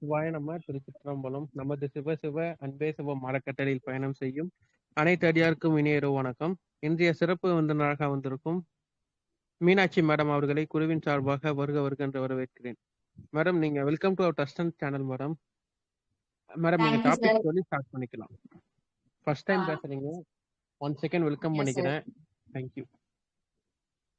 சிவாய நம்ம திருச்சிற்றம்பலம். நமது சிவ சிவ அன்பே சிவ மரக்கட்டளையில் பயணம் செய்யும் அனைத்து அடியாருக்கும் இனிய இரவு வணக்கம். இன்றைய சிறப்பு விருந்தினராக வந்திருக்கும் மீனாட்சி மேடம் அவர்களை குழுவின் சார்பாக வருக வருக என்று வரவேற்கிறேன். மேடம், நீங்க welcome to our trust and channel. Madam நீங்க தேங்க்யூ சார். டாபிக் சொல்லி ஸ்டார்ட் பண்ணிக்கலாம். ஃபர்ஸ்ட் டைம் பேசுறீங்க. 1 செகண்ட் வெல்கம் பண்ணிக்கிறேன். தேங்க்யூ.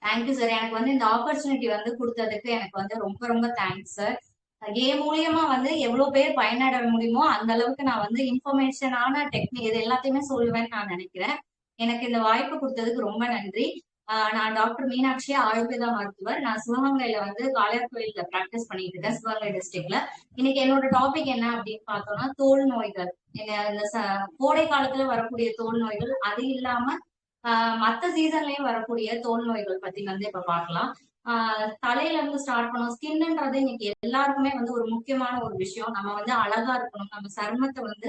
Thank you sir. எனக்கு வந்து இந்த ஆப்பர்ச்சுனிட்டி வந்து கொடுத்ததுக்கு எனக்கு வந்து ரொம்ப ரொம்ப தேங்க்ஸ் சார். கேம் மூலியமா வந்து எவ்வளவு பேர் பயனடைய முடியுமோ அந்த அளவுக்கு நான் வந்து இன்ஃபர்மேஷனான டெக்னிக் இது எல்லாத்தையுமே சொல்லுவேன்னு நான் நினைக்கிறேன். எனக்கு இந்த வாய்ப்பு கொடுத்ததுக்கு ரொம்ப நன்றி. நான் டாக்டர் மீனாட்சி, ஆயுர்வேதா மருத்துவர். நான் சிவகங்கையில வந்து காளையார் கோயில்ல பிராக்டிஸ் பண்ணிட்டு இருக்கேன், சிவகங்கை டிஸ்ட்ரிக்ட்ல. இன்னைக்கு என்னோட டாபிக் என்ன அப்படின்னு பார்த்தோம்னா தோல் நோய்கள். இந்த கோடை காலத்துல வரக்கூடிய தோல் நோய்கள், அது இல்லாம மத்த சீசன்லயும் வரக்கூடிய தோல் நோய்கள் பத்தி வந்து இப்ப பாக்கலாம். தலையில இருந்து ஸ்டார்ட் பண்ணும். ஸ்கின்ன்றது இன்னைக்கு எல்லாருக்குமே வந்து ஒரு முக்கியமான ஒரு விஷயம். நம்ம வந்து அழகா இருக்கணும், நம்ம சருமத்தை வந்து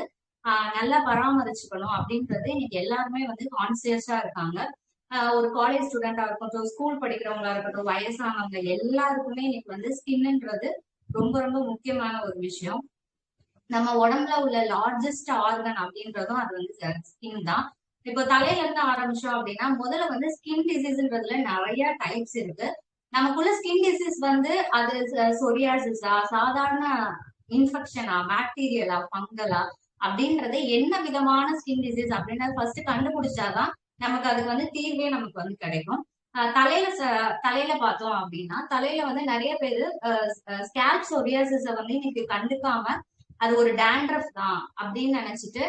நல்லா பராமரிச்சுக்கணும் அப்படின்றது இன்னைக்கு எல்லாருமே வந்து கான்சியஸா இருக்காங்க. ஒரு காலேஜ் ஸ்டூடெண்டா இருக்கட்டும், ஸ்கூல் படிக்கிறவங்களா இருக்கட்டும், வயசானவங்க எல்லாருக்குமே இன்னைக்கு வந்து ஸ்கின்ன்றது ரொம்ப ரொம்ப முக்கியமான ஒரு விஷயம். நம்ம உடம்புல உள்ள லார்ஜஸ்ட் ஆர்கன் அப்படின்றதும் அது வந்து ஸ்கின் தான். இப்போ தலையில இருந்து ஆரம்பிச்சோம் அப்படின்னா முதல்ல வந்து ஸ்கின் டிசீஸ்ன்றதுல நிறைய டைப்ஸ் இருக்கு. நமக்குள்ள ஸ்கின் டிசீஸ் வந்து அது சொரியாசிஸா, சாதாரண இன்ஃபெக்ஷனா, பாக்டீரியலா, ஃபங்கலா அப்படின்றது என்ன விதமான ஸ்கின் டிசீஸ் அப்படின்றத ஃபர்ஸ்ட் கண்டுபிடிச்சாதான் நமக்கு அதுக்கு வந்து தீர்வே நமக்கு வந்து கிடைக்கும். தலையில பார்த்தோம் அப்படின்னா தலையில வந்து நிறைய பேரு ஸ்கேல்ப் சொரியாசிஸ வந்து இன்னைக்கு கண்டுக்காம அது ஒரு டேண்ட்ரஃப் தான் அப்படின்னு நினைச்சிட்டு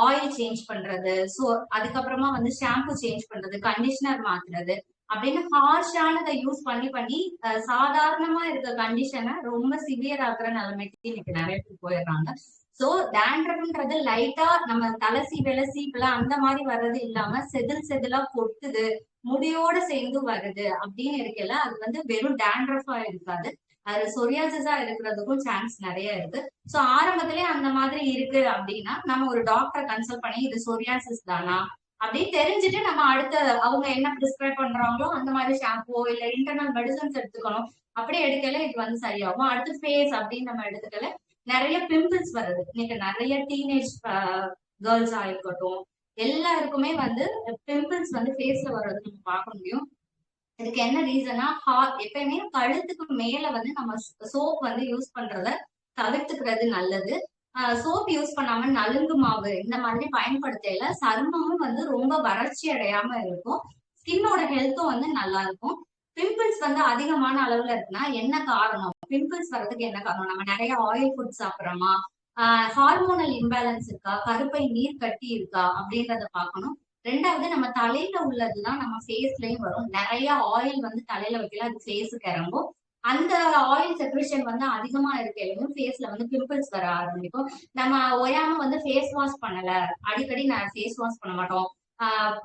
ஆயில் சேஞ்ச் பண்றது, ஸோ அதுக்கப்புறமா வந்து ஷாம்பு சேஞ்ச் பண்றது, கண்டிஷனர் மாத்துறது அப்படின்னு ஹார்ஷானதை யூஸ் பண்ணி பண்ணி சாதாரணமா இருக்க கண்டிஷனை ரொம்ப சிவியர் ஆக்குற நிலைமைக்கு இன்னைக்கு நிறைய பேர் போயிடுறாங்க. சோ டேண்ட்ரஃப்ன்றது லைட்டா நம்ம தலை சீவல சீப்பல அந்த மாதிரி வர்றது இல்லாம செதில் செதிலா கொட்டுது, முடியோட சேர்ந்து வருது அப்படின்னு இருக்கல அது வந்து வெறும் டேண்ட்ரஃபா இருக்காது, அது சொரியாசிஸா இருக்கிறதுக்கும் சான்ஸ் நிறைய இருக்கு. சோ ஆரம்பத்திலேயே அந்த மாதிரி இருக்கு அப்படின்னா நம்ம ஒரு டாக்டரை கன்சல்ட் பண்ணி இது சொரியாசிஸ் தானா அப்படின்னு தெரிஞ்சுட்டு நம்ம அடுத்த அவங்க என்ன பிரிஸ்கிரைப் பண்றாங்களோ அந்த மாதிரி ஷாம்போ இல்ல இன்டர்னல் மெடிசன்ஸ் எடுத்துக்கணும். அப்படி எடுக்கல இது வந்து சரியாகும். அடுத்து ஃபேஸ் அப்படின்னு நம்ம எடுத்துக்கல நிறைய பிம்பிள்ஸ் வருது. இன்னைக்கு நிறைய டீனேஜ் கேர்ள்ஸா இருக்கட்டும் எல்லாருக்குமே வந்து பிம்பிள்ஸ் வந்து ஃபேஸ்ல வர்றது நம்ம பார்க்க முடியும். இதுக்கு என்ன ரீசனா எப்பயுமே கழுத்துக்கு மேல வந்து நம்ம சோப் வந்து யூஸ் பண்றத தவிர்த்துக்கிறது நல்லது. சோப் யூஸ் பண்ணாம நலுங்கு மாவு இந்த மாதிரி பயன்படுத்தல சருமமும் வந்து ரொம்ப வறட்சி அடையாம இருக்கும், ஸ்கின்னோட ஹெல்த்தும் வந்து நல்லா இருக்கும். பிம்பிள்ஸ் வந்து அதிகமான அளவுல இருக்குன்னா என்ன காரணம், பிம்பிள்ஸ் வர்றதுக்கு என்ன காரணம், நம்ம நிறைய ஆயில் ஃபுட் சாப்பிட்றோமா, ஹார்மோனல் இம்பேலன்ஸ் இருக்கா, கருப்பை நீர் கட்டி இருக்கா அப்படின்றத பார்க்கணும். ரெண்டாவது நம்ம தலையில உள்ளதுதான் நம்ம ஃபேஸ்லயும் வரும். நிறைய ஆயில் வந்து தலையில வைக்கல அது ஃபேஸுக்கு இறங்கும். அந்த ஆயில் செக்ரேஷன் வந்து அதிகமா இருக்கையிலும் ஃபேஸ்ல வந்து பிம்பிள்ஸ் வர ஆரம்பிக்கும். நம்ம ஓயாம வந்து ஃபேஸ் வாஷ் பண்ணல, அடிக்கடி நான் ஃபேஸ் வாஷ் பண்ண மாட்டோம்,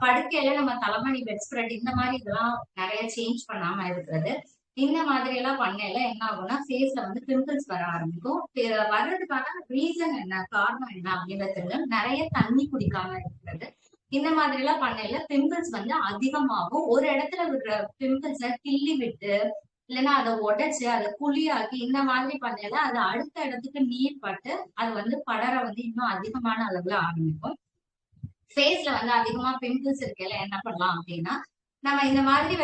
படுக்கையில நம்ம தலைமணி பெட் ஸ்ப்ரெட் இந்த மாதிரி இதெல்லாம் நிறைய சேஞ்ச் பண்ணாம இருக்கிறது, இந்த மாதிரி எல்லாம் பண்ணல என்ன ஆகும்னா ஃபேஸ்ல வந்து பிம்பிள்ஸ் வர ஆரம்பிக்கும். வர்றதுக்கான ரீசன் என்ன, காரணம் என்ன அப்படின்றது நிறைய தண்ணி குடிக்காம இருக்கிறது, இந்த மாதிரி எல்லாம் பண்ணல பிம்பிள்ஸ் வந்து அதிகமாகும். ஒரு இடத்துல விடுற பிம்பிள்ஸ கிள்ளி விட்டு இல்லைன்னா அதை உடைச்சு அதை குழியாக்கி இந்த மாதிரி பண்ணல அது அடுத்த இடத்துக்கு நீர் பட்டு அது வந்து படர வந்து இன்னும் அதிகமான அளவுல ஆரம்பிக்கும். ஃபேஸ்ல வந்து அதிகமா பிம்பிள்ஸ் இருக்கல என்ன பண்ணலாம் அப்படின்னா நம்ம இந்த மாதிரி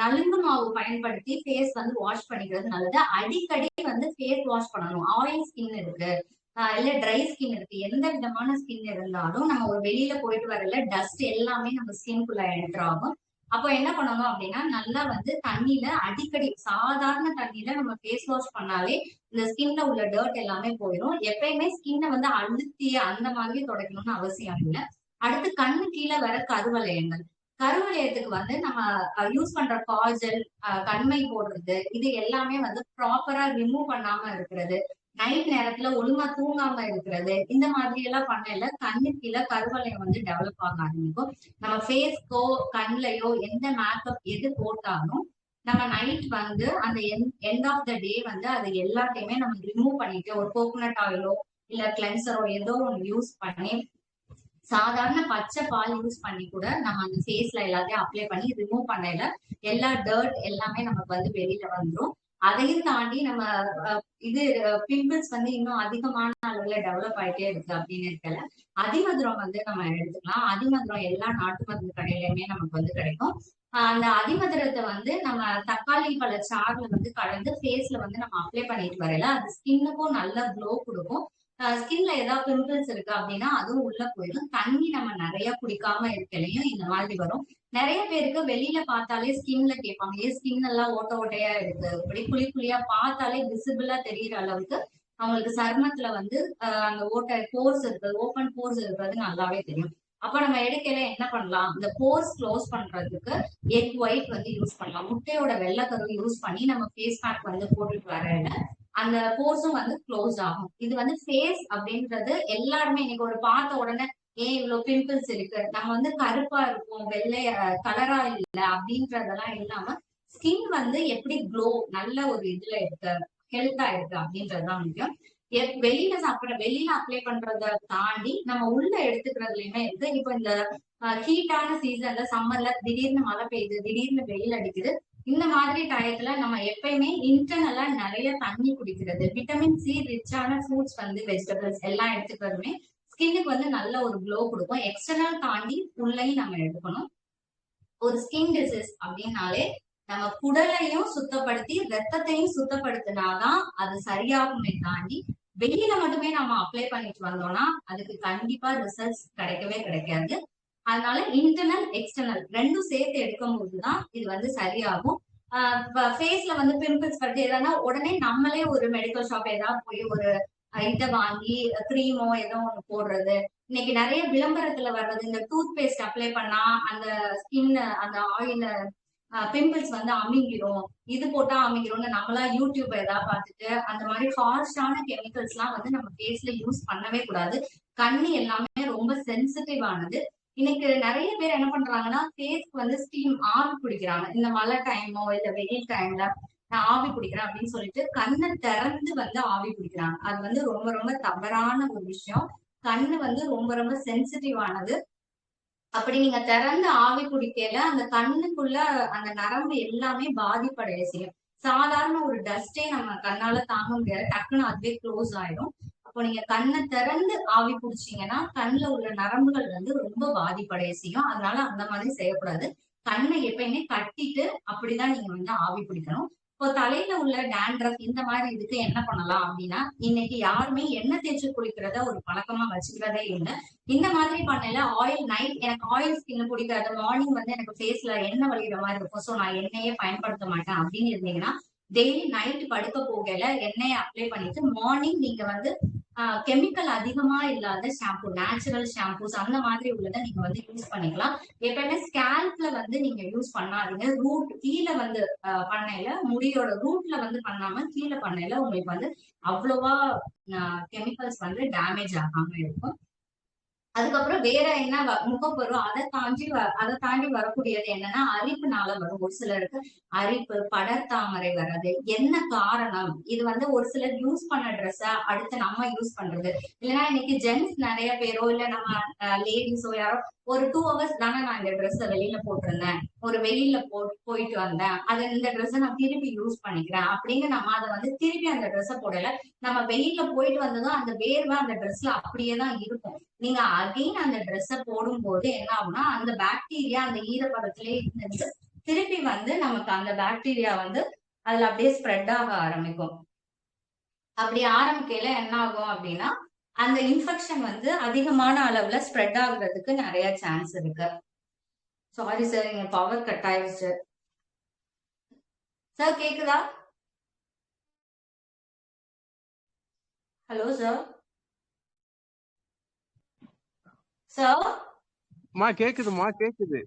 நலுங்கு மாவு பயன்படுத்தி ஃபேஸ் வந்து வாஷ் பண்ணிக்கிறது நல்லது. அடிக்கடி வந்து ஃபேஸ் வாஷ் பண்ணணும். ஆயில் ஸ்கின் இருக்கு இல்ல ட்ரை ஸ்கின் இருக்கு, எந்த விதமான ஸ்கின் இருந்தாலும் நம்ம ஒரு வெளியில போயிட்டு வரல டஸ்ட் எல்லாமே நம்ம ஸ்கின்குள்ள என்டர் ஆகும். அப்போ என்ன பண்ணணும் அப்படின்னா நல்லா வந்து தண்ணியில அடிக்கடி சாதாரண தண்ணியில நம்ம ஃபேஸ் வாஷ் பண்ணாலே இந்த ஸ்கின்ல உள்ள டர்ட் எல்லாமே போயிடும். எப்பயுமே ஸ்கின்னை வந்து அழுத்தி அந்த மாதிரி துடைக்கணும்னு அவசியம் இல்லை. அடுத்து கண்ணு கீழே வர கருவளையங்கள், கருவளையத்துக்கு வந்து நம்ம யூஸ் பண்ற காஜல், கண்மை போடுறது இது எல்லாமே வந்து ப்ராப்பரா ரிமூவ் பண்ணாம இருக்கிறது, நைட் நேரத்துல ஒழுங்கா தூங்காம இருக்கிறது, இந்த மாதிரி எல்லாம் பண்ணல கண்ணு கீழே கருவளையம் வந்து டெவலப் ஆக ஆரம்பிக்கும். நம்ம ஃபேஸ்க்கோ கண்லையோ எந்த மேக்கப் எது போட்டாலும் நம்ம நைட் வந்து அந்த எண்ட் ஆஃப் த டே வந்து அது எல்லாத்தையுமே நம்ம ரிமூவ் பண்ணிட்டு ஒரு கோகோனட் ஆயிலோ இல்ல கிளென்சரோ ஏதோ ஒன்று யூஸ் பண்ணி சாதாரண பச்சை பால் யூஸ் பண்ணி கூட நம்ம அந்த ஃபேஸ்ல எல்லாத்தையும் அப்ளை பண்ணி ரிமூவ் பண்ணல எல்லா டர்ட் எல்லாமே நமக்கு வந்து வெளியில வந்துடும். அதையும் தாண்டி நம்ம இது பிம்பிள்ஸ் வந்து இன்னும் அதிகமான அளவுல டெவலப் ஆயிட்டே இருக்கு அப்படின்னு இருக்கல, அதிமதுரம் வந்து நம்ம எடுத்துக்கலாம். அதிமதுரம் எல்லா நாட்டு மருந்து கடையிலுமே நமக்கு வந்து கிடைக்கும். அந்த அதிமதுரத்தை வந்து நம்ம தக்காளி பழ சாறுல வந்து கலந்து ஃபேஸ்ல வந்து நம்ம அப்ளை பண்ணிட்டு வரையில அது ஸ்கின்னுக்கும் நல்ல க்ளோ கொடுக்கும். ஸ்கின்ல ஏதாவது பிம்பிள்ஸ் இருக்கு அப்படின்னா அதுவும் உள்ள போயிடும். தண்ணி நம்ம நிறைய குடிக்காம இருக்கலையும் இந்த மாதிரி வரும். நிறைய பேருக்கு வெளியில பார்த்தாலே ஸ்கின்ல கேட்பாங்க, ஏன் ஸ்கின் எல்லாம் ஓட்ட ஓட்டையா இருக்கு, இப்படி குழி குழியா பார்த்தாலே விசிபிளா தெரியுற அளவுக்கு அவங்களுக்கு சருமத்துல வந்து அந்த ஓட்டை போர்ஸ் இருக்கிறது, ஓப்பன் போர்ஸ் இருக்கிறது நல்லாவே தெரியும். அப்ப நம்ம எடுக்கையில என்ன பண்ணலாம், இந்த போர்ஸ் க்ளோஸ் பண்றதுக்கு எக் ஒயிட் வந்து யூஸ் பண்ணலாம். முட்டையோட வெள்ளைக்கரு யூஸ் பண்ணி நம்ம ஃபேஸ் பேக் வந்து போட்டுட்டு வரையில அந்த போர்ஸும் வந்து க்ளோஸ் ஆகும். இது வந்து ஃபேஸ் அப்படின்றது எல்லாருமே இன்னைக்கு ஒரு பார்த்த உடனே ஏன் இவ்வளவு பிம்பிள்ஸ் இருக்கு, நம்ம வந்து கருப்பா இருக்கும், வெள்ளைய கலரா இல்ல அப்படின்றதெல்லாம் இல்லாம ஸ்கின் வந்து எப்படி க்ளோ நல்ல ஒரு இதுல இருக்கு, ஹெல்த்தா இருக்கு அப்படின்றதுதான் முக்கியம். வெளியில வெளியில அப்ளை பண்றத தாண்டி நம்ம உள்ள எடுத்துக்கிறதுலயுமே இருக்கு. இப்ப இந்த ஹீட்டான சீசன்ல சம்மர்ல திடீர்னு மழை பெய்யுது, திடீர்னு வெயில் அடிக்குது. இந்த மாதிரி டயத்துல நம்ம எப்பயுமே இன்டர்னலா நிறைய தண்ணி குடிக்கிறது, விட்டமின் சி ரிச்சான ஃப்ரூட்ஸ் வந்து வெஜிடபிள்ஸ் எல்லாம் எடுத்துக்கிறதுமே ஸ்கின்னுக்கு வந்து நல்ல ஒரு க்ளோ கொடுக்கும். எக்ஸ்டர்னல் தாண்டி உள்ளேயும் நம்ம எடுக்கணும். ஒரு ஸ்கின் டிசீஸ் அப்படின்னாலே நம்ம குடலையும் சுத்தப்படுத்தி ரத்தத்தையும் சுத்தப்படுத்தினாதான் அது சரியாகுமே தாண்டி வெளியில மட்டுமே நம்ம அப்ளை பண்ணிட்டு வந்தோம்னா அதுக்கு கண்டிப்பா ரிசல்ட்ஸ் கிடைக்கவே கிடைக்காது. அதனால இன்டர்னல் எக்ஸ்டர்னல் ரெண்டும் சேர்த்து எடுக்கும் போதுதான் இது வந்து சரியாகும். ஃபேஸ்ல வந்து பிம்பிள்ஸ் பற்றி எதனா உடனே நம்மளே ஒரு மெடிக்கல் ஷாப் ஏதாவது போய் ஒரு இதை வாங்கி கிரீமோ ஏதோ ஒண்ணு போடுறது. இன்னைக்கு நிறைய விளம்பரத்துல வர்றது, இந்த டூத் பேஸ்ட் அப்ளை பண்ணா அந்த ஸ்கின் அந்த ஆயில் பிம்பிள்ஸ் வந்து அமிங்கிரும், இது போட்டா அமிங்கிரும்னு நம்மளா யூடியூப் ஏதாவது பார்த்துட்டு அந்த மாதிரி ஹார்ஷான கெமிக்கல்ஸ் எல்லாம் வந்து நம்ம ஃபேஸ்ல யூஸ் பண்ணவே கூடாது. கண்ணு எல்லாமே ரொம்ப சென்சிட்டிவ் ஆனது. இன்னைக்கு நிறைய பேர் என்ன பண்றாங்கன்னா ஃபேஸ்க்கு வந்து ஸ்டீம் ஆவி பிடிக்கிறாங்க. இந்த மழை டைமோ இல்ல வெயில் டைம்ல நான் ஆவி பிடிக்கிறேன் அப்படின்னு சொல்லிட்டு கண்ணை திறந்து வந்து ஆவி பிடிக்கிறாங்க. அது வந்து ரொம்ப ரொம்ப தவறான ஒரு விஷயம். கண்ணு வந்து ரொம்ப ரொம்ப சென்சிட்டிவ் ஆனது. அப்படி நீங்க திறந்து ஆவி குடிக்கல அந்த கண்ணுக்குள்ள அந்த நரம்பு எல்லாமே பாதிப்படைய செய்யும். சாதாரண ஒரு டஸ்டே நம்ம கண்ணால தாங்க முடியாது, டக்குன்னு அதுவே க்ளோஸ் ஆயிடும். அப்போ நீங்க கண்ணை திறந்து ஆவி குடிச்சீங்கன்னா கண்ணுல உள்ள நரம்புகள் வந்து ரொம்ப பாதிப்படைய செய்யும். அதனால அந்த மாதிரி செய்யக்கூடாது. கண்ணை எப்பயுமே கட்டிட்டு அப்படிதான் நீங்க வந்து ஆவி பிடிக்கணும். இப்போ தலையில உள்ள டேண்ட்ரஃப் இந்த மாதிரி இதுக்கு என்ன பண்ணலாம் அப்படின்னா, இன்னைக்கு யாருமே எண்ணெய் தேய்ச்சி குளிக்கிறத ஒரு பழக்கமா வச்சுக்கிறதே இல்லை. இந்த மாதிரி பண்ணல ஆயில் நைட் எனக்கு ஆயில் ஸ்கின் பிடிக்காது, மார்னிங் வந்து எனக்கு ஃபேஸ்ல எண்ணெய் வலிகிற மாதிரி இருக்கும், ஸோ நான் எண்ணெயே பயன்படுத்த மாட்டேன் அப்படின்னு இருந்தீங்கன்னா டெய்லி நைட் படுக்க போகல எண்ணெயை அப்ளை பண்ணிட்டு மார்னிங் நீங்க வந்து கெமிக்கல் அதிகமா இல்லாத ஷாம்பு, நேச்சுரல் ஷாம்பூஸ் அந்த மாதிரி உள்ளதை நீங்க வந்து யூஸ் பண்ணிக்கலாம். எப்பயுமே ஸ்கேல்ப்ல வந்து நீங்க யூஸ் பண்ணாதீங்க. ரூட் கீழே வந்து பண்ணையில முடியோட ரூட்ல வந்து பண்ணாம கீழே பண்ணையில உங்களுக்கு வந்து அவ்வளவா கெமிக்கல்ஸ் வந்து டேமேஜ் ஆகாம இருக்கும். அதுக்கப்புறம் வேற என்ன முகப்பரு அதை தாண்டி வரக்கூடியது என்னன்னா அரிப்புனால வரும். ஒரு சிலருக்கு அரிப்பு, படர்தாமரை வர்றது. என்ன காரணம், இது வந்து ஒரு சிலர் யூஸ் பண்ண ட்ரெஸ்ஸ அடுத்து நம்ம யூஸ் பண்றது, இல்லைன்னா இன்னைக்கு ஜென்ட்ஸ் நிறைய பேரோ இல்ல நம்ம லேடிஸோ யாரோ ஒரு 2 hours தானே நான் இந்த ட்ரெஸ்ஸை வெளியில போட்டிருந்தேன், ஒரு வெயில்ல போயிட்டு வந்தேன், அது இந்த ட்ரெஸ்ஸை நான் திருப்பி யூஸ் பண்ணிக்கிறேன் அப்படின்னு நம்ம அதை வந்து திருப்பி அந்த ட்ரெஸ்ஸை போடல. நம்ம வெயில்ல போயிட்டு வந்ததும் அந்த வேர்வை அந்த ட்ரெஸ்ல அப்படியேதான் இருக்கும். நீங்க அகைன் அந்த ட்ரெஸ்ஸை போடும்போது என்ன ஆகும்னா அந்த பாக்டீரியா அந்த ஈரப்பதத்திலே இருந்து திருப்பி வந்து நமக்கு அந்த பாக்டீரியா வந்து அதுல அப்படியே ஸ்ப்ரெட் ஆக ஆரம்பிக்கும். அப்படி ஆரம்பிக்கையில என்ன ஆகும் அப்படின்னா அந்த இன்ஃபெக்ஷன் வந்து அதிகமான அளவுல ஸ்ப்ரெட் ஆகுறதுக்கு நிறைய சான்ஸ் இருக்கு. சாரி சார், இங்க பவர் கட் ஆயிடுச்சு. சார் கேக்குதா? Hello sir. சார் கேக்குதுமா, கேக்குது.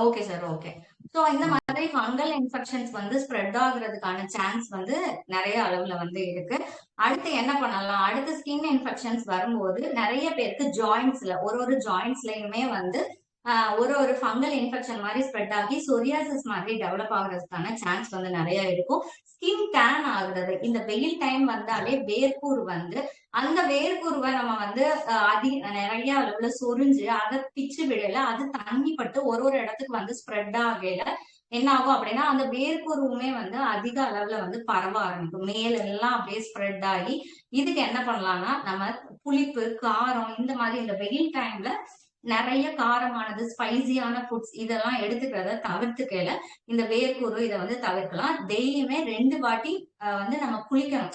Okay sir, okay. சோ இந்த மாதிரி ஃபங்கல் இன்ஃபெக்ஷன்ஸ் வந்து ஸ்ப்ரெட் ஆகுறதுக்கான சான்ஸ் வந்து நிறைய அளவுல வந்து இருக்கு. அடுத்து என்ன பண்ணலாம், அடுத்து ஸ்கின் இன்ஃபெக்ஷன்ஸ் வரும்போது நிறைய பேருக்கு ஜாயின்ஸ்ல ஒரு ஜாயின்ஸ்லயுமே வந்து ஒரு ஃபங்கல் இன்ஃபெக்ஷன் மாதிரி ஸ்ப்ரெட் ஆகி சொரியாசிஸ் மாதிரி டெவலப் ஆகுறதுக்கான சான்ஸ் வந்து நிறைய இருக்கும். ஸ்கின் டேன் ஆகுறது, இந்த வெயில் டைம் வந்தாலே வேர்க்கூர் வந்து அந்த வேர்க்கூர்வை நம்ம வந்து நிறைய அளவுல சொரிஞ்சு அதை பிச்சு விடல, அது தண்ணி பட்டு ஒரு இடத்துக்கு வந்து ஸ்ப்ரெட் ஆகல என்ன ஆகும் அப்படின்னா அந்த வேர்க்குருவுமே வந்து அதிக அளவுல வந்து பரவ ஆரம்பிக்கும். மேல எல்லாம் அப்படியே ஸ்ப்ரெட் ஆகி இதுக்கு என்ன பண்ணலாம்னா நம்ம புளிப்பு, காரம் இந்த மாதிரி இந்த வெயில் டைம்ல நிறைய காரமானது ஸ்பைசியான ஃபுட்ஸ் இதெல்லாம் எடுத்துக்கிறத தவிர்த்துக்கையில இந்த வேர்க்குரு இதை வந்து தவிர்க்கலாம். டெய்லியுமே 2 வாட்டி வந்து நம்ம குளிக்கணும்.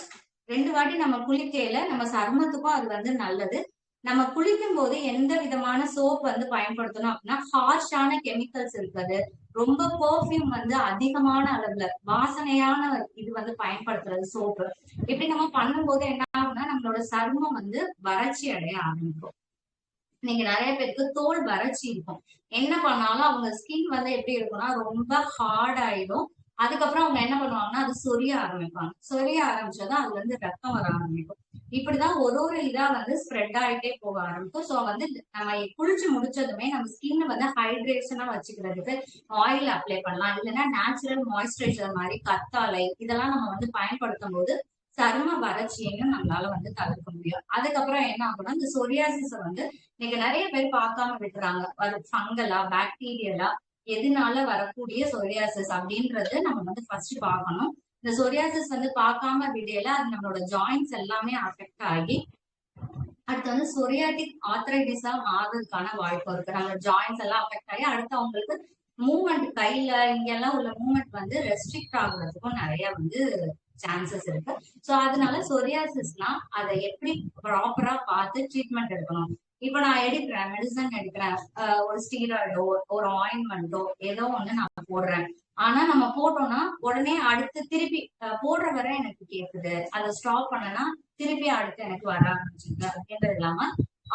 2 வாட்டி நம்ம குளிக்கையில நம்ம சருமத்துக்கும் அது வந்து நல்லது. நம்ம குளிக்கும் போது எந்த விதமான சோப் வந்து பயன்படுத்தணும் அப்படின்னா ஹார்ஷான கெமிக்கல்ஸ் இருக்குது, ரொம்ப பெர்ஃப்யூம் வந்து அதிகமான அளவுல வாசனையான இது வந்து பயன்படுத்துறது சோப்பு. இப்படி நம்ம பண்ணும்போது என்ன ஆகும்னா நம்மளோட சருமம் வந்து வறட்சி அடைய ஆரம்பிக்கும். நீங்க நிறைய பேருக்கு தோல் வறட்சி இருக்கும். என்ன பண்ணாலும் அவங்க ஸ்கின் வந்து எப்படி இருக்கும்னா ரொம்ப ஹார்ட் ஆயிடும். அதுக்கப்புறம் அவங்க என்ன பண்ணுவாங்கன்னா அது சொரிய ஆரம்பிப்பாங்க. சொரிய ஆரம்பிச்சதும் அதுல இருந்து ரத்தம் வர ஆரம்பிக்கும். இப்படிதான் ஒரு இதா வந்து ஸ்ப்ரெட் ஆயிட்டே போக ஆரம்பிக்கும். சோ வந்து நம்ம குளிச்சு முடிச்சதுமே நம்ம ஸ்கின் வந்து ஹைட்ரேஷனா வச்சுக்கிறதுக்கு ஆயில் அப்ளை பண்ணலாம். இல்லைன்னா நேச்சுரல் மாய்ஸ்சரைசர் மாதிரி கத்தாழை இதெல்லாம் நம்ம வந்து பயன்படுத்தும் போது சரும வறட்சியையும் நம்மளால வந்து தவிர்க்க முடியும். அதுக்கப்புறம் என்ன ஆகும்னா இந்த சொரியாசிஸ வந்து நீங்க நிறைய பேர் பார்க்காம விட்டுறாங்க. அது ஃபங்கலா, பாக்டீரியலா, எதனால வரக்கூடிய சொரியாசிஸ் அப்படின்றது நம்ம வந்து ஃபர்ஸ்ட் பார்க்கணும். இந்த சொரியாசிஸ் வந்து பார்க்காம விடையில அது நம்மளோட ஜாயின்ஸ் எல்லாமே அஃபெக்ட் ஆகி அடுத்து வந்து சொரியாட்டிக் ஆர்த்ரைட்டிஸா மாறுறதுக்கான வாய்ப்பு இருக்கு. நம்ம ஜாயின்ஸ் எல்லாம் அஃபெக்ட் ஆகி அடுத்து அவங்களுக்கு மூவ்மெண்ட் கையில இங்கெல்லாம் உள்ள மூவ்மெண்ட் வந்து ரெஸ்ட்ரிக்ட் ஆகுறதுக்கும் நிறைய வந்து சான்சஸ் இருக்கு. சோ அதனால சொரியாசிஸ்னா அதை எப்படி ப்ராப்பரா பார்த்து ட்ரீட்மெண்ட் எடுக்கணும். இப்ப நான் எடுக்கிறேன், மெடிசன் எடுக்கிறேன், ஒரு ஸ்டீராய்டோ ஒரு ஆயின்மெண்டோ ஏதோ ஒண்ணு நான் போடுறேன். ஆனா நம்ம போட்டோம்னா உடனே அடுத்து திருப்பி போடுற வரை எனக்கு கேக்குது, அதை ஸ்டாப் பண்ணனா திருப்பி அடுத்து எனக்கு வர ஆரம்பிச்சுங்க அப்படின்றது இல்லாம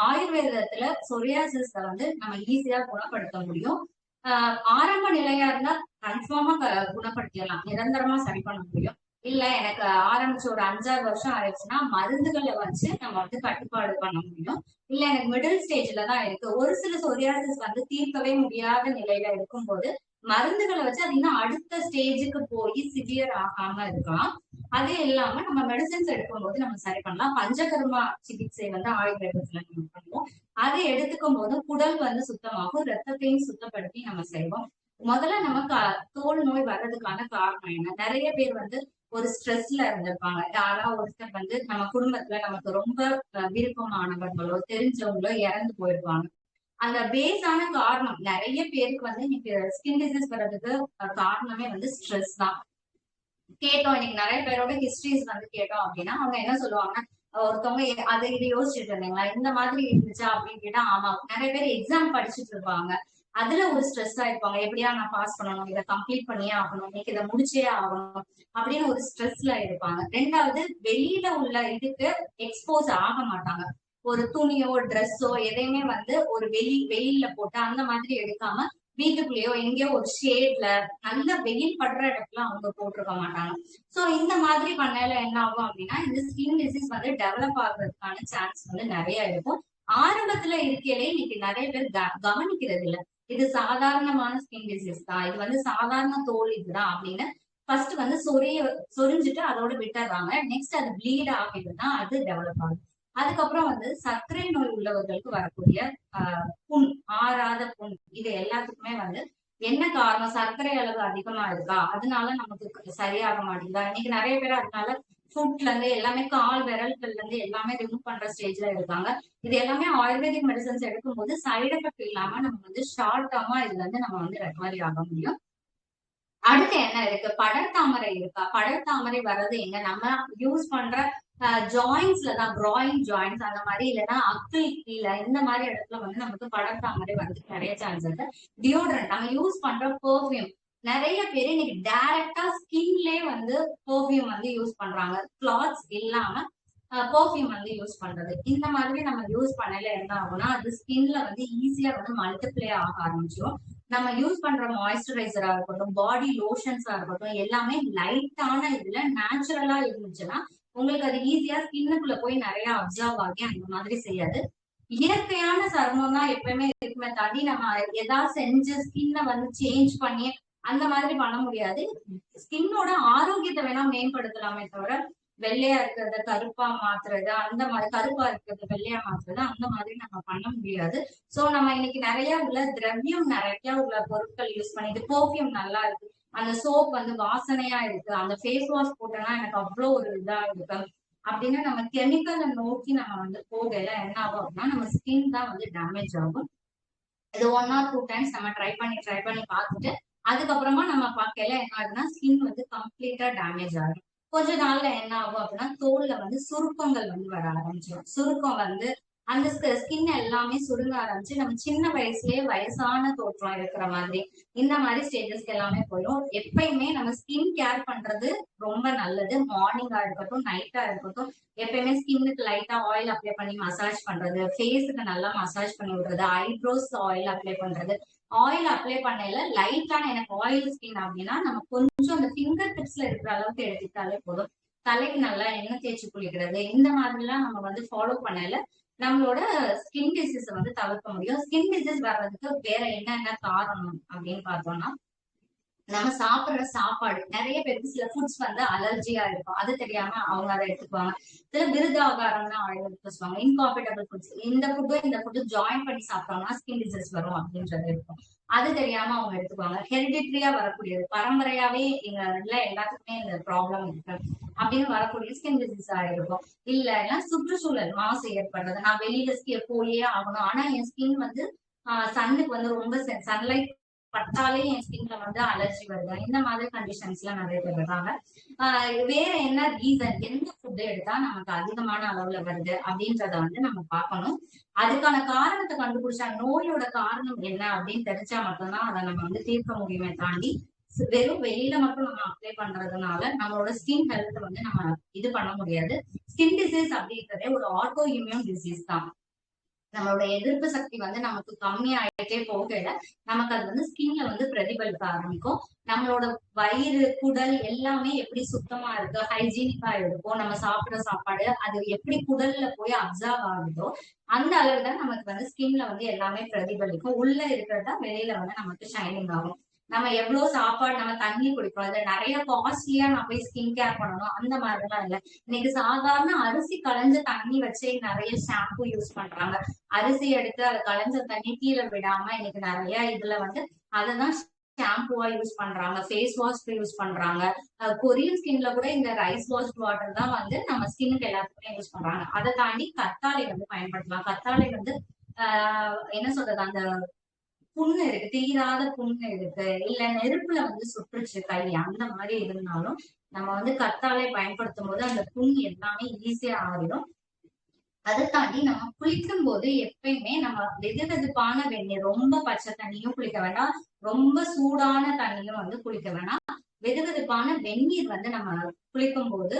ஆயுர்வேதத்துல சொரியாசிஸ வந்து நம்ம ஈஸியா குணப்படுத்த முடியும். ஆரம்ப நிலையா இருந்தா கன்ஃபார்மா குணப்படுத்திடலாம், நிரந்தரமா சரி பண்ண முடியும். இல்ல எனக்கு ஆரம்பிச்சு ஒரு 5-6 வருஷம் ஆயிடுச்சுன்னா மருந்துகளை வச்சு நம்ம வந்து கட்டுப்பாடு பண்ண முடியும். இல்ல எனக்கு மிடில் ஸ்டேஜ்ல தான் இருக்கு, ஒரு சில சொரியாசிஸ் வந்து தீர்க்கவே முடியாத நிலையில இருக்கும்போது மருந்துகளை வச்சு அது இன்னும் அடுத்த ஸ்டேஜுக்கு போய் சிவியர் ஆகாம இருக்கலாம். அதே இல்லாம நம்ம மெடிசன்ஸ் எடுக்கும்போது நம்ம சரி பண்ணலாம். பஞ்சகர்மா சிகிச்சை வந்து ஆயுர்வேதத்துல நம்ம பண்ணுவோம். அதை எடுத்துக்கும் போது குடல் வந்து சுத்தமாகும், ரத்தத்தையும் சுத்தப்படுத்தி நம்ம செய்வோம். முதல்ல நமக்கு தோல் நோய் வர்றதுக்கான காரணம் என்ன? நிறைய பேர் வந்து ஒரு ஸ்ட்ரெஸ்ல இருந்திருப்பாங்க. யாராவது ஒருத்தர் வந்து நம்ம குடும்பத்துல நமக்கு ரொம்ப விருப்பமானவர்களோ தெரிஞ்சவங்களோ இறந்து போயிருப்பாங்க. அந்த பேஸான காரணம் நிறைய பேருக்கு வந்து இன்னைக்கு ஸ்கின் டிசீஸ் வர்றதுக்கு காரணமே வந்து ஸ்ட்ரெஸ் தான். கேட்டோம் இன்னைக்கு நிறைய பேரோட ஹிஸ்டரிஸ் வந்து கேட்டோம் அப்படின்னா அவங்க என்ன சொல்லுவாங்க, ஒருத்தவங்க அதை இது யோசிச்சுட்டு இருந்தீங்களா இந்த மாதிரி இருந்துச்சா அப்படின்னு கேட்டா ஆமா. நிறைய பேர் எக்ஸாம் படிச்சுட்டு இருப்பாங்க, அதுல ஒரு ஸ்ட்ரெஸ் ஆயிருப்பாங்க, எப்படியா நான் பாஸ் பண்ணணும், இதை கம்ப்ளீட் பண்ணியே ஆகணும், இன்னைக்கு இதை முடிச்சே ஆகணும் அப்படின்னு ஒரு ஸ்ட்ரெஸ்ல இருப்பாங்க. ரெண்டாவது வெளியில உள்ள இதுக்கு எக்ஸ்போஸ் ஆக மாட்டாங்க. ஒரு துணியோ ட்ரெஸ்ஸோ எதையுமே வந்து ஒரு வெயில்ல போட்டு அந்த மாதிரி எடுக்காம வீட்டுக்குள்ளேயோ எங்கேயோ ஒரு ஷேட்ல நல்ல வெயில் படுற இடத்துல அவங்க போட்டிருக்க மாட்டாங்க. சோ இந்த மாதிரி பண்ணல என்ன ஆகும் அப்படின்னா இந்த ஸ்கின் டிசீஸ் வந்து டெவலப் ஆகுறதுக்கான சான்ஸ் வந்து நிறைய இருக்கும். ஆரம்பத்துல இருக்கையிலே இன்னைக்கு நிறைய பேர் கவனிக்கிறது இல்ல, இது சாதாரணமான ஸ்கின் டிசீஸ் தான், இது வந்து சாதாரண தோல் இதுதான் அப்படின்னு ஃபர்ஸ்ட் வந்து சொரிஞ்சுட்டு அதோட விட்டுறாங்க. நெக்ஸ்ட் அது ப்ளீட் ஆகிடுதுன்னா அது டெவலப் ஆகுது. அதுக்கப்புறம் வந்து சர்க்கரை நோய் உள்ளவர்களுக்கு வரக்கூடிய புண், ஆறாத புண், இது எல்லாத்துக்குமே வந்து என்ன காரணம்? சர்க்கரை அளவு அதிகமா இருக்கா, அதனால நமக்கு சரியாக மாட்டேங்குதா? இன்னைக்கு நிறைய பேர் அதனால ஃபுட்ல இருந்து எல்லாமே கால் விரல்கள்ல இருந்து எல்லாமே ரிமூவ் பண்ற ஸ்டேஜ்ல இருக்காங்க. இது எல்லாமே ஆயுர்வேதிக் மெடிசன்ஸ் எடுக்கும்போது சைடு எஃபெக்ட் இல்லாம நம்ம வந்து ஷார்ட் டேர்மா இதுல இருந்து நம்ம வந்து ரெக்கவரி ஆக முடியும். அடுத்து என்ன இருக்கு? படர்தாமரை இருக்கா? படர்தாமரை வர்றது எங்க? நம்ம யூஸ் பண்ற ஜாயின்ஸ்ல தான், க்ராயின் ஜாயின்ஸ் அந்த மாதிரி, இல்லைன்னா அக்கிள் கீழே இந்த மாதிரி இடத்துல வந்து நமக்கு படர்தாமரை வந்து நிறைய சான்ஸ் இருக்கு. டியோட்ரண்ட் நம்ம யூஸ் பண்ற பெர்ஃப்யூம், நிறைய பேர் இன்னைக்கு டைரக்டா ஸ்கின்லே வந்து பெர்ஃப்யூம் வந்து யூஸ் பண்றாங்க, கிளாத்ஸ் இல்லாம பெர்ஃப்யூம் வந்து யூஸ் பண்றது. இந்த மாதிரி நம்ம யூஸ் பண்ணல என்ன ஆகும்னா அது ஸ்கின்ல வந்து ஈஸியா வந்து மல்டிப்ளை ஆக ஆரம்பிச்சிடும். நம்ம யூஸ் பண்ற மாய்ஸ்சரைசரா இருக்கட்டும், பாடி லோஷன்ஸா இருக்கட்டும், எல்லாமே லைட்டான இதுல நேச்சுரலா இருந்துச்சுன்னா உங்களுக்கு அது ஈஸியா ஸ்கின்னுக்குள்ள போய் நிறைய அப்சர்வ் ஆகி அந்த மாதிரி செய்யாது. இயற்கையான சருமம் தான் எப்பவுமே இருக்குமே தாண்டி நம்ம ஏதாவது செஞ்சு ஸ்கின்னை வந்து சேஞ்ச் பண்ணி அந்த மாதிரி பண்ண முடியாது. ஸ்கின்னோட ஆரோக்கியத்தை வேணா மேம்படுத்தலாமே தவிர வெள்ளையா இருக்கிறத கருப்பா மாத்துறது, அந்த மாதிரி கருப்பா இருக்கிறது வெள்ளையா மாத்துறது, அந்த மாதிரி நம்ம பண்ண முடியாது. சோ நம்ம இன்னைக்கு நிறைய உள்ள திரவியம், நிறைய உள்ள பொருட்கள் யூஸ் பண்ணிட்டு, பெர்ஃப்யூம் நல்லா இருக்கு, அந்த சோப் வந்து வாசனையா இருக்கு, அந்த ஃபேஸ் வாஷ் போட்டோம்னா எனக்கு அவ்வளவு ஒரு இதா இருக்கு அப்படின்னு நம்ம கெமிக்கலை நோக்கி நம்ம வந்து போகல என்ன ஆகும் அப்படின்னா நம்ம ஸ்கின் தான் வந்து டேமேஜ் ஆகும். இது 1 or 2 டைம்ஸ் நம்ம ட்ரை பண்ணி பார்த்துட்டு அதுக்கப்புறமா நம்ம பார்க்கல என்ன ஆகுதுன்னா ஸ்கின் வந்து கம்ப்ளீட்டா டேமேஜ் ஆகும். கொஞ்ச நாள்ல என்ன ஆகும் அப்படின்னா தோல்ல வந்து சுருக்கங்கள் வந்து வர ஆரம்பிச்சிடும். சுருக்கம் வந்து அந்த ஸ்கின் எல்லாமே சுருங்க ஆரம்பிச்சு நம்ம சின்ன வயசுலயே வயசான தோற்றம் இருக்கிற மாதிரி இந்த மாதிரி ஸ்டேஜஸ்க்கு எல்லாமே போயிடும். எப்பயுமே நம்ம ஸ்கின் கேர் பண்றது ரொம்ப நல்லது. மார்னிங்கா இருக்கட்டும், நைட்டா இருக்கட்டும், எப்பயுமே ஸ்கின்னுக்கு லைட்டா ஆயில் அப்ளை பண்ணி மசாஜ் பண்றது, ஃபேஸுக்கு நல்லா மசாஜ் பண்ணி விடுறது, ஐப்ரோஸ் ஆயில் அப்ளை பண்றது. ஆயில் அப்ளை பண்ணல லைட்டான எனக்கு ஆயில் ஸ்கின் அப்படின்னா நம்ம கொஞ்சம் அந்த ஃபிங்கர் டிப்ஸ்ல இருக்கிற அளவுக்கு எடுத்துக்கிட்டாலே போதும். தலைக்கு நல்லா எண்ணெய் தேய்ச்சி குளிக்கிறது, இந்த மாதிரிலாம் நம்ம வந்து ஃபாலோ பண்ணல நம்மளோட ஸ்கின் டிசீஸ் வந்து தவிர்க்க முடியும். ஸ்கின் டிசீஸ் வர்றதுக்கு வேற என்னென்ன காரணம் அப்படின்னு பார்த்தோம்னா நம்ம சாப்பிடுற சாப்பாடு, நிறைய பேருக்கு சில ஃபுட்ஸ் வந்து அலர்ஜியா இருக்கும், அது தெரியாம அவங்க அதை எடுத்துக்குவாங்க. சில விருதாகாரம்னா எடுத்துக்குவாங்க, இன்காம்பேட்டபிள் ஃபுட்ஸ், இந்த ஃபுட்டு ஜாயின் பண்ணி சாப்பிட்டோம்னா ஸ்கின் டிசீஸ் வரும் அப்படின்றது இருக்கும், அது தெரியாம அவங்க எடுத்துக்குவாங்க. ஹெரிடிட்ரியா வரக்கூடியது, பரம்பரையாவே எங்க எல்லாத்துக்குமே இந்த ப்ராப்ளம் இருக்கு அப்படின்னு வரக்கூடிய ஸ்கின் டிசீஸ் ஆயிருக்கும். இல்லைன்னா சுற்றுச்சூழல் மாசு ஏற்படுறது, நான் வெளியில போயே ஆகணும் ஆனா என் ஸ்கின் வந்து சன்னுக்கு வந்து ரொம்ப சன்லைட் பட்டாலே என் ஸ்கின்ல வந்து அலர்ஜி வருது, இந்த மாதிரி கண்டிஷன்ஸ்ல நிறைய பேர் இருக்காங்க. வேற என்ன ரீசன், எந்த ஃபுட் எடுத்தா நமக்கு அதிகமான அளவுல வருது அப்படின்றத வந்து நம்ம பார்க்கணும். அதுக்கான காரணத்தை கண்டுபிடிச்சா, நோயோட காரணம் என்ன அப்படின்னு தெரிஞ்சா மட்டும்தான் அதை நம்ம வந்து தீர்க்க முடியுமே தாண்டி வெறும் வெளியில மட்டும் நம்ம அப்ளை பண்றதுனால நம்மளோட ஸ்கின் ஹெல்த் வந்து நம்ம இது பண்ண முடியாது. ஸ்கின் டிசீஸ் அப்படின்றதே ஒரு ஆட்டோ இம்யூன் டிசீஸ் தான். நம்மளோட எதிர்ப்பு சக்தி வந்து நமக்கு கம்மி ஆயிட்டே போகல நமக்கு அது வந்து ஸ்கின்ல வந்து பிரதிபலிக்க ஆரம்பிக்கும். நம்மளோட வயிறு, குடல் எல்லாமே எப்படி சுத்தமா இருக்கு, ஹைஜீனிக்கா இருக்கும், நம்ம சாப்பிடுற சாப்பாடு அது எப்படி குடல்ல போய் அப்சர்வ் ஆகுதோ அந்த அளவுதான் நமக்கு வந்து ஸ்கின்ல வந்து எல்லாமே பிரதிபலிக்கும். உள்ள இருக்கிறதா வெளியில வந்து நமக்கு ஷைனிங் ஆகும். நம்ம எவ்வளவு சாப்பாடு, நம்ம தண்ணி குடிக்கிறோம், அதுல நிறைய காஸ்ட்லியா நான் போய் ஸ்கின் கேர் பண்ணணும் அந்த மாதிரிலாம் இல்ல. இன்னைக்கு சாதாரண அரிசி களைஞ்ச தண்ணி வச்சே நிறைய ஷாம்பு யூஸ் பண்றாங்க. அரிசி எடுத்து அதை களைஞ்ச தண்ணி கீழே விடாம இன்னைக்கு நிறைய இதுல வந்து அததான் ஷாம்புவா யூஸ் பண்றாங்க, ஃபேஸ் வாஷ்க்கு யூஸ் பண்றாங்க. கொரியன் ஸ்கின்ல கூட இந்த ரைஸ் வாஷ் வாட்டர் தான் வந்து நம்ம ஸ்கின்னுக்கு எல்லாத்துக்குமே யூஸ் பண்றாங்க. அதை தாண்டி கத்தாழை வந்து பயன்படுத்தலாம். கத்தாழை வந்து என்ன சொல்றது, அந்த புண்ணு இருக்கு, தீராத புண்ணு இருக்கு, இல்ல நெருப்புல வந்து சுற்றுச்சு கை, அந்த மாதிரி இருந்தாலும் நம்ம வந்து கத்தாழை பயன்படுத்தும் போது அந்த புண் எல்லாமே ஈஸியா ஆறிடும். அதை தாண்டி நம்ம குளிக்கும் போது எப்பயுமே நம்ம வெதுவெதுப்பான வெந்நீர், ரொம்ப பச்சை தண்ணியும் குளிக்க வேண்டாம், ரொம்ப சூடான தண்ணியும் வந்து குளிக்க வேண்டாம். வெதுவெதுப்பான வெந்நீர் வந்து நம்ம குளிக்கும் போது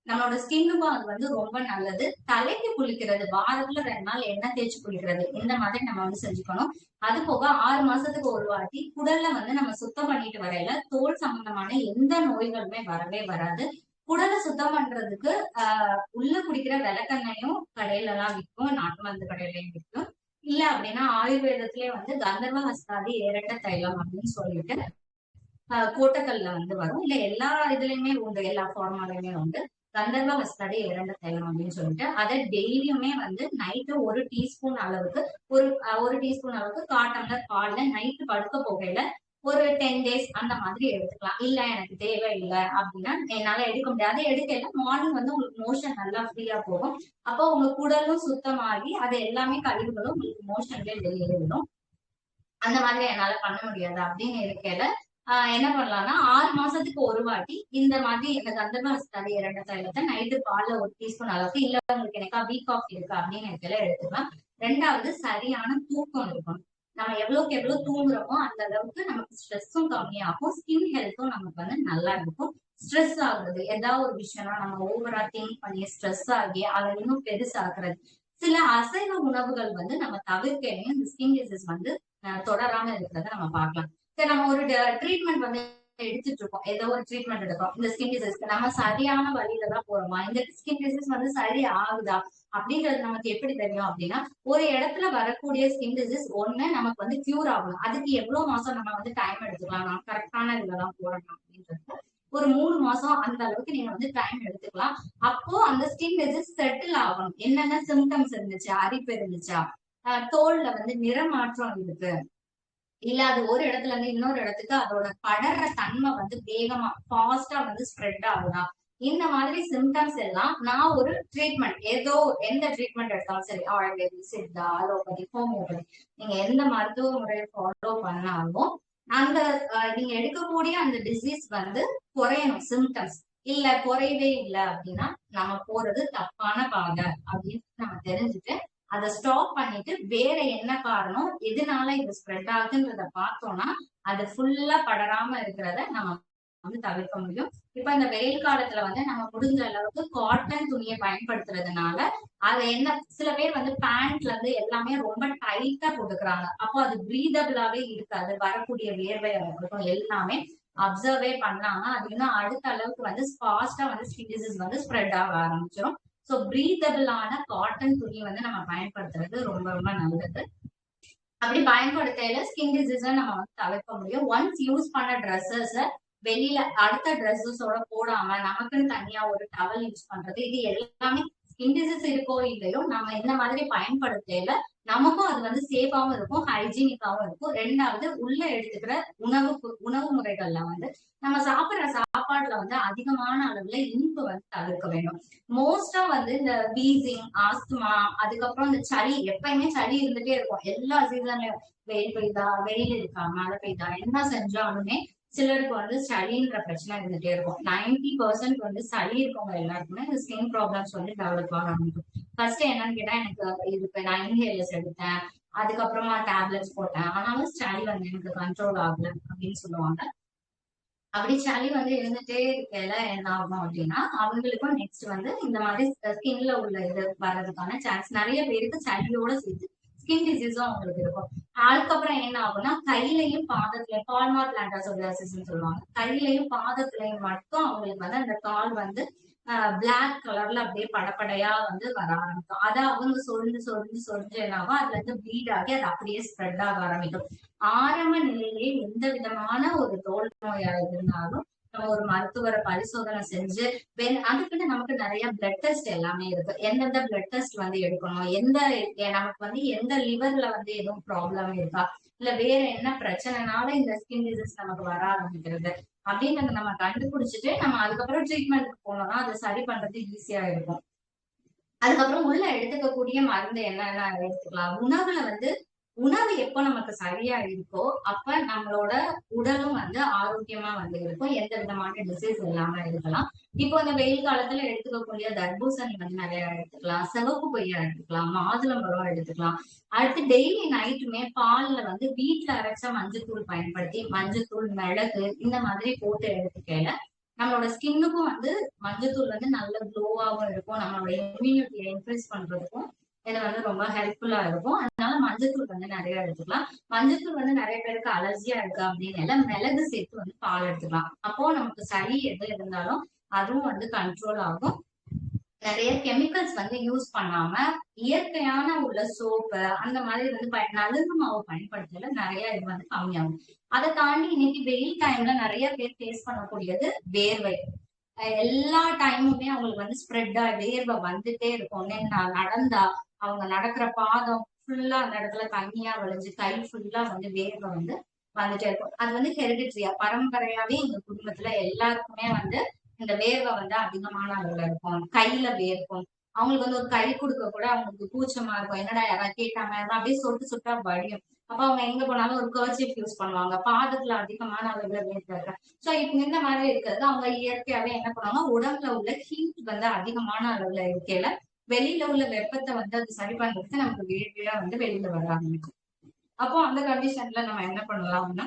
நம்மளோட ஸ்கின்னுக்கும் அது வந்து ரொம்ப நல்லது. தலைக்கு குளிக்கிறது, வாரத்துல 2 நாள் எண்ணெய் தேய்ச்சி குளிக்கிறது, இந்த மாதிரி நம்ம வந்து செஞ்சுக்கணும். அது போக 6 மாசத்துக்கு ஒரு வாட்டி குடல்ல வந்து நம்ம சுத்தம் பண்ணிட்டு வரையில தோல் சம்பந்தமான எந்த நோய்களுமே வரவே வராது. குடலை சுத்தம் பண்றதுக்கு உள்ள குடிக்கிற விளக்கெண்ணையும் கடையில எல்லாம் விற்கும், நாட்டு மருந்து கடையிலயும் விற்கும். இல்ல அப்படின்னா ஆயுர்வேதத்திலே வந்து கந்தர்வ ஹஸ்தாதி ஏரட்ட தைலம் அப்படின்னு சொல்லிட்டு கோட்டக்கல்ல வந்து வரும், இல்ல எல்லா இதுலயுமே உண்டு, எல்லா ஃபார்மாலையுமே உண்டு. கந்தர்வ ஹஸ்தாதி ஏரண்ட தைலம் அப்படின்னு சொல்லிட்டு அதை டெய்லியுமே வந்து நைட்டு 1 டீஸ்பூன் அளவுக்கு, ஒரு டீஸ்பூன் அளவுக்கு 1/4 டம்ளர் பால்ல நைட்டு படுக்க போகையில ஒரு 10 டேஸ் அந்த மாதிரி எடுத்துக்கலாம். இல்ல எனக்கு தேவையில்லை அப்படின்னா என்னால எடுக்க முடியாது, எடுக்கல மார்னிங் வந்து உங்களுக்கு மோஷன் நல்லா ஃப்ரீயா போகும். அப்போ உங்க குடலும் சுத்தமாகி அது எல்லாமே கழிவுகளும் உங்களுக்கு மோஷன்லயே வெளியேறிடும். அந்த மாதிரி என்னால பண்ண முடியாது அப்படின்னு இருக்கையில என்ன பண்ணலாம்னா 6 மாசத்துக்கு ஒரு வாட்டி இந்த மாதிரி இந்த கந்தர்வ ஹஸ்தாதி ஏரண்ட தைலத்தை நைட்டு பால்ல 1 டீஸ்பூன் அளவுக்கு, இல்ல உங்களுக்கு எனக்கா வீக் ஆஃப் இருக்கு அப்படின்னு இருக்கையில எடுத்துக்கலாம். 2வது சரியான தூக்கம் இருக்கும். நம்ம எவ்வளவுக்கு எவ்வளவு தூங்குறோமோ அந்த அளவுக்கு நமக்கு ஸ்ட்ரெஸ்ஸும் கம்மியாகும், ஸ்கின் ஹெல்த்தும் நமக்கு வந்து நல்லா இருக்கும். ஸ்ட்ரெஸ் ஆகுறது ஏதாவது ஒரு விஷயம்னா நம்ம ஓவரா திங்க் பண்ணி ஸ்ட்ரெஸ் ஆகி அதை இன்னும் பெருசாக்குறது. சில அசைவ உணவுகள் வந்து நம்ம தவிர்க்கையும் இந்த ஸ்கின் டிசீஸ் வந்து தொடராம இருக்கிறத நம்ம பார்க்கலாம். சரி, நம்ம ஒரு ட்ரீட்மெண்ட் வந்து எடுத்துட்டு இருக்கோம், ஏதோ ஒரு ட்ரீட்மெண்ட் எடுக்கிறோம் இந்த ஸ்கின் டிசீஸ்க்கு, நம்ம சரியான வழியில தான் போறோமா, இந்த ஸ்கின் டிசீஸ் வந்து சரி ஆகுதா அப்படின்றது நமக்கு எப்படி தெரியும் அப்படின்னா, ஒரு இடத்துல வரக்கூடிய ஸ்கின் டிசீஸ் ஒண்ணு நமக்கு வந்து கியூர் ஆகணும், அதுக்கு எவ்வளவு மாசம் நம்ம வந்து டைம் எடுத்துக்கலாம், நான் கரெக்டான இதுலதான் போறோம் அப்படின்றது ஒரு 3 மாசம் அந்த அளவுக்கு நீங்க வந்து டைம் எடுத்துக்கலாம். அப்போ அந்த ஸ்கின் டிசீஸ் செட்டில் ஆகணும். என்னென்ன சிம்டம்ஸ் இருந்துச்சு, அரிப்பு இருந்துச்சா, தோல்ல வந்து நிறமாற்றம் இருக்கு, இல்ல அது ஒரு இடத்துல இருந்து இன்னொரு இடத்துக்கு அதோட படர்ற தன்மை வந்து வேகமா ஃபாஸ்டா வந்து ஸ்ப்ரெட் ஆகுதா, இந்த மாதிரி சிம்டம்ஸ் எல்லாம் நான் ஒரு ட்ரீட்மெண்ட், ஏதோ எந்த ட்ரீட்மெண்ட் எடுத்தாலும் சரி, ஆயுர்வேதிக், சித்தா, அலோபதி, ஹோமியோபதி, நீங்க எந்த மருத்துவ முறையை ஃபாலோ பண்ணாலும் அந்த நீங்க எடுக்கக்கூடிய அந்த டிசீஸ் வந்து குறையணும். சிம்டம்ஸ் இல்ல குறையவே இல்லை அப்படின்னா நம்ம போறது தப்பான பாதை அப்படின்னு நம்ம தெரிஞ்சுட்டு அதை ஸ்டாப் பண்ணிட்டு வேற என்ன காரணம், எதனால இது ஸ்ப்ரெட் ஆகுதுன்றத பார்த்தோம்னா அது ஃபுல்லா படராம இருக்கிறத நம்ம வந்து தவிர்க்க முடியும். இப்ப இந்த வெயில் காலத்துல வந்து நம்ம முடிஞ்ச அளவுக்கு காட்டன் துணியை பயன்படுத்துறதுனால அது என்ன, சில பேர் வந்து பேண்ட்ல இருந்து எல்லாமே ரொம்ப டைட்டா போட்டுக்கிறாங்க. அப்போ அது பிரீதபிளாவே இருக்காது. வரக்கூடிய வேர்வையா இருக்கட்டும் எல்லாமே அப்சர்வே பண்ணாம அது இன்னும் அடுத்த அளவுக்கு வந்து ஃபாஸ்டா வந்து ஸ்கின் டிசீஸ் வந்து ஸ்ப்ரெட் ஆக ஆரம்பிச்சிடும். ஸோ பிரீதபிளான காட்டன் துணி வந்து நம்ம பயன்படுத்துறது ரொம்ப ரொம்ப நல்லது. அப்படி பயன்படுத்தையில ஸ்கின் டிசீஸ நம்ம வந்து தவிர்க்க முடியும். ஒன்ஸ் யூஸ் பண்ண ட்ரெஸ்ஸஸ் வெளியில அடுத்த ட்ரெஸ்ஸஸோட போடாம நமக்குன்னு தனியா ஒரு டவல் யூஸ் பண்றது, இது எல்லாமே ஸ்கின் டிசீஸ் இருக்கோ இல்லையோ நம்ம இந்த மாதிரி பயன்படுத்தையில நமக்கும் அது வந்து சேஃபாவும் இருக்கும், ஹைஜீனிக்காவும் இருக்கும். ரெண்டாவது உள்ள எடுத்துக்கிற உணவு முறைகள்ல வந்து நம்ம சாப்பிடுற சாப்பாடுல வந்து அதிகமான அளவுல இனிப்பு வந்து தவிர்க்க வேண்டும். மோஸ்டா வந்து இந்த வீசிங், ஆஸ்துமா, அதுக்கப்புறம் இந்த சளி, எப்பயுமே சளி இருந்துட்டே இருக்கும் எல்லா சீசன்லயும். வெயில் பெய்தா, வெயில் இருக்கா, மழை பெய்தா, என்ன செஞ்சாலுமே சிலருக்கு வந்து சளின்ற பிரச்சனை இருந்துட்டே இருக்கும். 90% வந்து சளி இருக்கவங்க எல்லாருக்குமே இந்த ஸ்கின் ப்ராப்ளம்ஸ் வந்து டெவலப் ஆக ஆரம்பிக்கும். ஃபர்ஸ்ட் என்னன்னு கேட்டா, எனக்கு இதுக்கு நான் இன்ஹேலர்ஸ் எடுத்தேன், அதுக்கப்புறமா டேப்லெட்ஸ் போட்டேன், ஆனாலும் சளி வந்து எனக்கு கண்ட்ரோல் ஆகல அப்படின்னு சொல்லுவாங்க. அப்படி சளி வந்து இருந்துட்டே இருக்கையில என்ன ஆகும் அப்படின்னா அவங்களுக்கும் நெக்ஸ்ட் வந்து இந்த மாதிரி ஸ்கின்ல உள்ள இது வர்றதுக்கான சான்ஸ், நிறைய பேருக்கு சளியோட சேர்த்து ஸ்கின் டிசீஸும் அவங்களுக்கு இருக்கும். அதுக்கப்புறம் என்ன ஆகும்னா கையிலையும் பாதத்திலையும் பால்மார் பிளான்டா சோரியாசிஸ்ன்னு சொல்லுவாங்க, கையிலையும் பாதத்திலையும் மட்டும் அவங்களுக்கு வந்து அந்த கால் வந்து பிளாக் கலர்ல அப்படியே படப்படையா வந்து வர ஆரம்பிக்கும். அதை அவங்க சொரிஞ்சு என்னாகும், அதுல இருந்து ப்ளீட் ஆகி அது அப்படியே ஸ்ப்ரெட் ஆக ஆரம்பிக்கும். ஆரம்ப நிலையிலே எந்த விதமான ஒரு தோல் நோயா இருந்தாலும் நம்ம ஒரு மருத்துவரை பரிசோதனை செஞ்சு அதுக்குன்னு நமக்கு நிறைய பிளட் டெஸ்ட் எல்லாமே இருக்கு. எந்தெந்த பிளட் டெஸ்ட் வந்து எடுக்கணும், நமக்கு வந்து எந்த லிவர்ல வந்து எதுவும் ப்ராப்ளம் இருக்கா, இல்ல வேற என்ன பிரச்சனைனால இந்த ஸ்கின் டிசீஸ் நமக்கு வர ஆரம்பிக்கிறது அப்படின்றத நம்ம கண்டுபிடிச்சிட்டு நம்ம அதுக்கப்புறம் ட்ரீட்மெண்ட்க்கு போனோம்னா அதை சரி பண்றது ஈஸியா இருக்கும். அதுக்கப்புறம் உள்ள எடுத்துக்கக்கூடிய மருந்து என்னென்ன எடுத்துக்கலாம், உணவுல வந்து உணவு எப்போ நமக்கு சரியா இருக்கோ அப்ப நம்மளோட உடலும் வந்து ஆரோக்கியமா வந்து இருக்கும், எந்த விதமான டிசீஸ் இல்லாம இருக்கலாம். இப்போ இந்த வெயில் காலத்துல எடுத்துக்கக்கூடிய தர்பூசணி வந்து நிறைய எடுத்துக்கலாம், சிவப்பு கொய்யா எடுத்துக்கலாம், மாதுளம்பழம் எடுத்துக்கலாம். அடுத்து டெய்லி நைட்டுமே பால்ல வந்து வீட்டுல அரைச்ச மஞ்சத்தூள் பயன்படுத்தி மஞ்சத்தூள், மிளகு இந்த மாதிரி போட்டு எடுத்துக்கையில நம்மளோட ஸ்கின்னுக்கும் வந்து மஞ்சத்தூள் வந்து நல்ல க்ளோவாகவும் இருக்கும், நம்மளோட இம்யூனிட்டியை இன்க்ரீஸ் பண்றதுக்கும் இது வந்து ரொம்ப ஹெல்ப்ஃபுல்லா இருக்கும். அதனால மஞ்சத்தூள் வந்து நிறைய எடுத்துக்கலாம். மஞ்சத்தூள் வந்து நிறைய பேருக்கு அலர்ஜியா இருக்கு அப்படின்னு எல்லாம் மிளகு சேர்த்து வந்து பால் எடுத்துக்கலாம். அப்போ நமக்கு சளி எது இருந்தாலும் அதுவும் வந்து கண்ட்ரோல் ஆகும். நிறைய கெமிக்கல்ஸ் வந்து யூஸ் பண்ணாம இயற்கையான உள்ள சோப்பு அந்த மாதிரி வந்து நலுங்கு மாவு பயன்படுத்தல நிறைய இது வந்து கம்மியாகும். அதை தாண்டி இன்னைக்கு வெயில் டைம்ல நிறைய பேர் ஃபேஸ் பண்ணக்கூடியது வேர்வை. எல்லா டைமுமே அவங்களுக்கு வந்து ஸ்ப்ரெட் வேர்வை வந்துட்டே இருக்கும். நடந்தா அவங்க நடக்கிற பாதம் ஃபுல்லா அந்த இடத்துல தண்ணியா விளைஞ்சு கை ஃபுல்லா வந்து வேர்வை வந்து வந்துட்டே இருக்கும். அது வந்து ஹெரிடிட்ரியா, பரம்பரையாவே எங்க குடும்பத்துல எல்லாருக்குமே வந்து இந்த வேர்வை வந்து அதிகமான அளவுல இருக்கும். கையில வேர்க்கும், அவங்களுக்கு வந்து ஒரு கை கொடுக்க கூட அவங்களுக்கு கூச்சமா இருக்கும், என்னடா யாராவது கேட்டாங்க அப்படியே சொட்டு சொட்டா வடியும். அப்ப அவங்க எங்க போனாலும் ஒரு கர்ச்சீஃப் யூஸ் பண்ணுவாங்க, பாதத்துல அதிகமான அளவுல வேர்வை. சோ இப்ப இந்த மாதிரி இருக்கிறது அவங்க இயற்கையாவே என்ன பண்ணுவாங்க, உடம்புல உள்ள ஹீட் வந்து அதிகமான அளவுல இருக்கையில வெளியில உள்ள வெப்பத்தை வந்து அது சரி பண்றதுக்கு நமக்கு வேர்வையா வந்து வெளியில வர ஆரம்பிக்கும். அப்போ அந்த கண்டிஷன்ல நம்ம என்ன பண்ணலாம்னா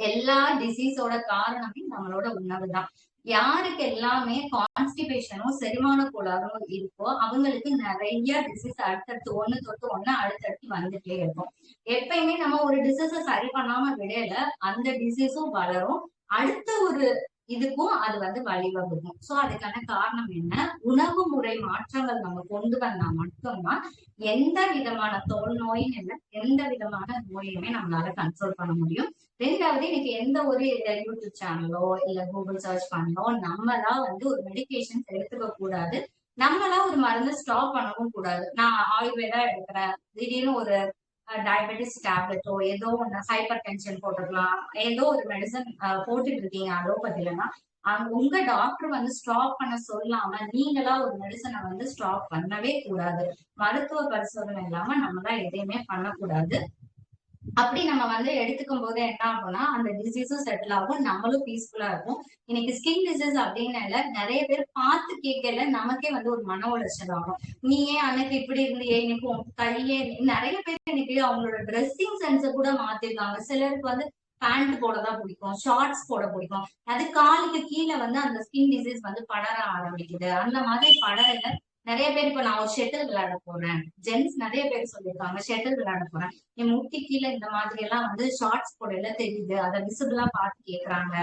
எல்லா டிசீஸோட காரணமே நம்மளோட உணவு தான். யாருக்கு எல்லாமே கான்ஸ்டிபேஷனும் செரிமான கோளாறும் இருக்கோ அவங்களுக்கு நிறைய டிசீஸ் அடுத்தடுத்து ஒண்ணு தொட்டு ஒண்ணு அடுத்தடுத்து வந்துட்டே இருக்கும். எப்பயுமே நம்ம ஒரு டிசீஸ சரி பண்ணாம விடையில அந்த டிசீஸும் வளரும். அடுத்த ஒரு இதுக்கும் அது வந்து வழிவகுக்கும். சோ அதுக்கான காரணம் என்ன? உணவு முறை மாற்றங்கள் நம்ம கொண்டு வந்தா மட்டும்தான் எந்த விதமான தோல் நோயின்னு இல்லை, எந்த விதமான நோயுமே நம்மளால கண்ட்ரோல் பண்ண முடியும். ரெண்டாவது, இன்னைக்கு எந்த ஒரு யூடியூப் சேனலோ இல்ல கூகுள் சர்ச் பண்ணோ நம்மளா வந்து ஒரு மெடிகேஷன் எடுத்துக்க கூடாது. நம்மளா ஒரு மருந்து ஸ்டாப் பண்ணவும் கூடாது. நான் ஆயுர்வேதா எடுக்கிறேன், திடீர்னு ஒரு டயபெட்டிஸ் டேப்லெட்டோ ஏதோ ஒன்று, ஹைப்பர் டென்ஷன் போட்டுக்கலாம், ஏதோ ஒரு மெடிசன் போட்டுட்டு இருக்கீங்க அலோபதிலன்னா, உங்க டாக்டர் வந்து ஸ்டாப் பண்ண சொல்லாம நீங்களா ஒரு மெடிசனை வந்து ஸ்டாப் பண்ணவே கூடாது. மருத்துவ பரிசோதனை இல்லாம நம்மளாம் எதையுமே பண்ணக்கூடாது. அப்படி நம்ம வந்து எடுத்துக்கும் போது என்ன ஆகும்னா அந்த டிசீஸும் செட்டில் ஆகும், நம்மளும் பீஸ்ஃபுல்லா இருக்கும். இன்னைக்கு ஸ்கின் டிசீஸ் அப்படின்னு நிறைய பேர் பார்த்து கேட்கல, நமக்கே வந்து ஒரு மன உளைச்சல் ஆகும். நீ ஏன் அன்னைக்கு இப்படி இருந்தியே, இன்னைக்கு உன் கையே, நிறைய பேர் இன்னைக்கு அவங்களோட ட்ரெஸ்ஸிங் சென்ஸை கூட மாத்திருக்காங்க. சிலருக்கு வந்து பேண்ட் போடதான் பிடிக்கும், ஷார்ட்ஸ் போட பிடிக்கும், அது காலுக்கு கீழே வந்து அந்த ஸ்கின் டிசீஸ் வந்து படர ஆரம்பிக்குது. அந்த மாதிரி படரல நிறைய பேர், இப்ப நான் ஒரு ஷெட்டில் விளையாட போறேன், ஜென்ஸ் நிறைய பேர் சொல்லியிருக்காங்க ஷெட்டில் விளையாட போறேன், என் முட்டி கீழே இந்த மாதிரி எல்லாம் வந்து ஷார்ட்ஸ் போடல தெரியுது, அதை விசிபிளா பார்த்து கேக்குறாங்க,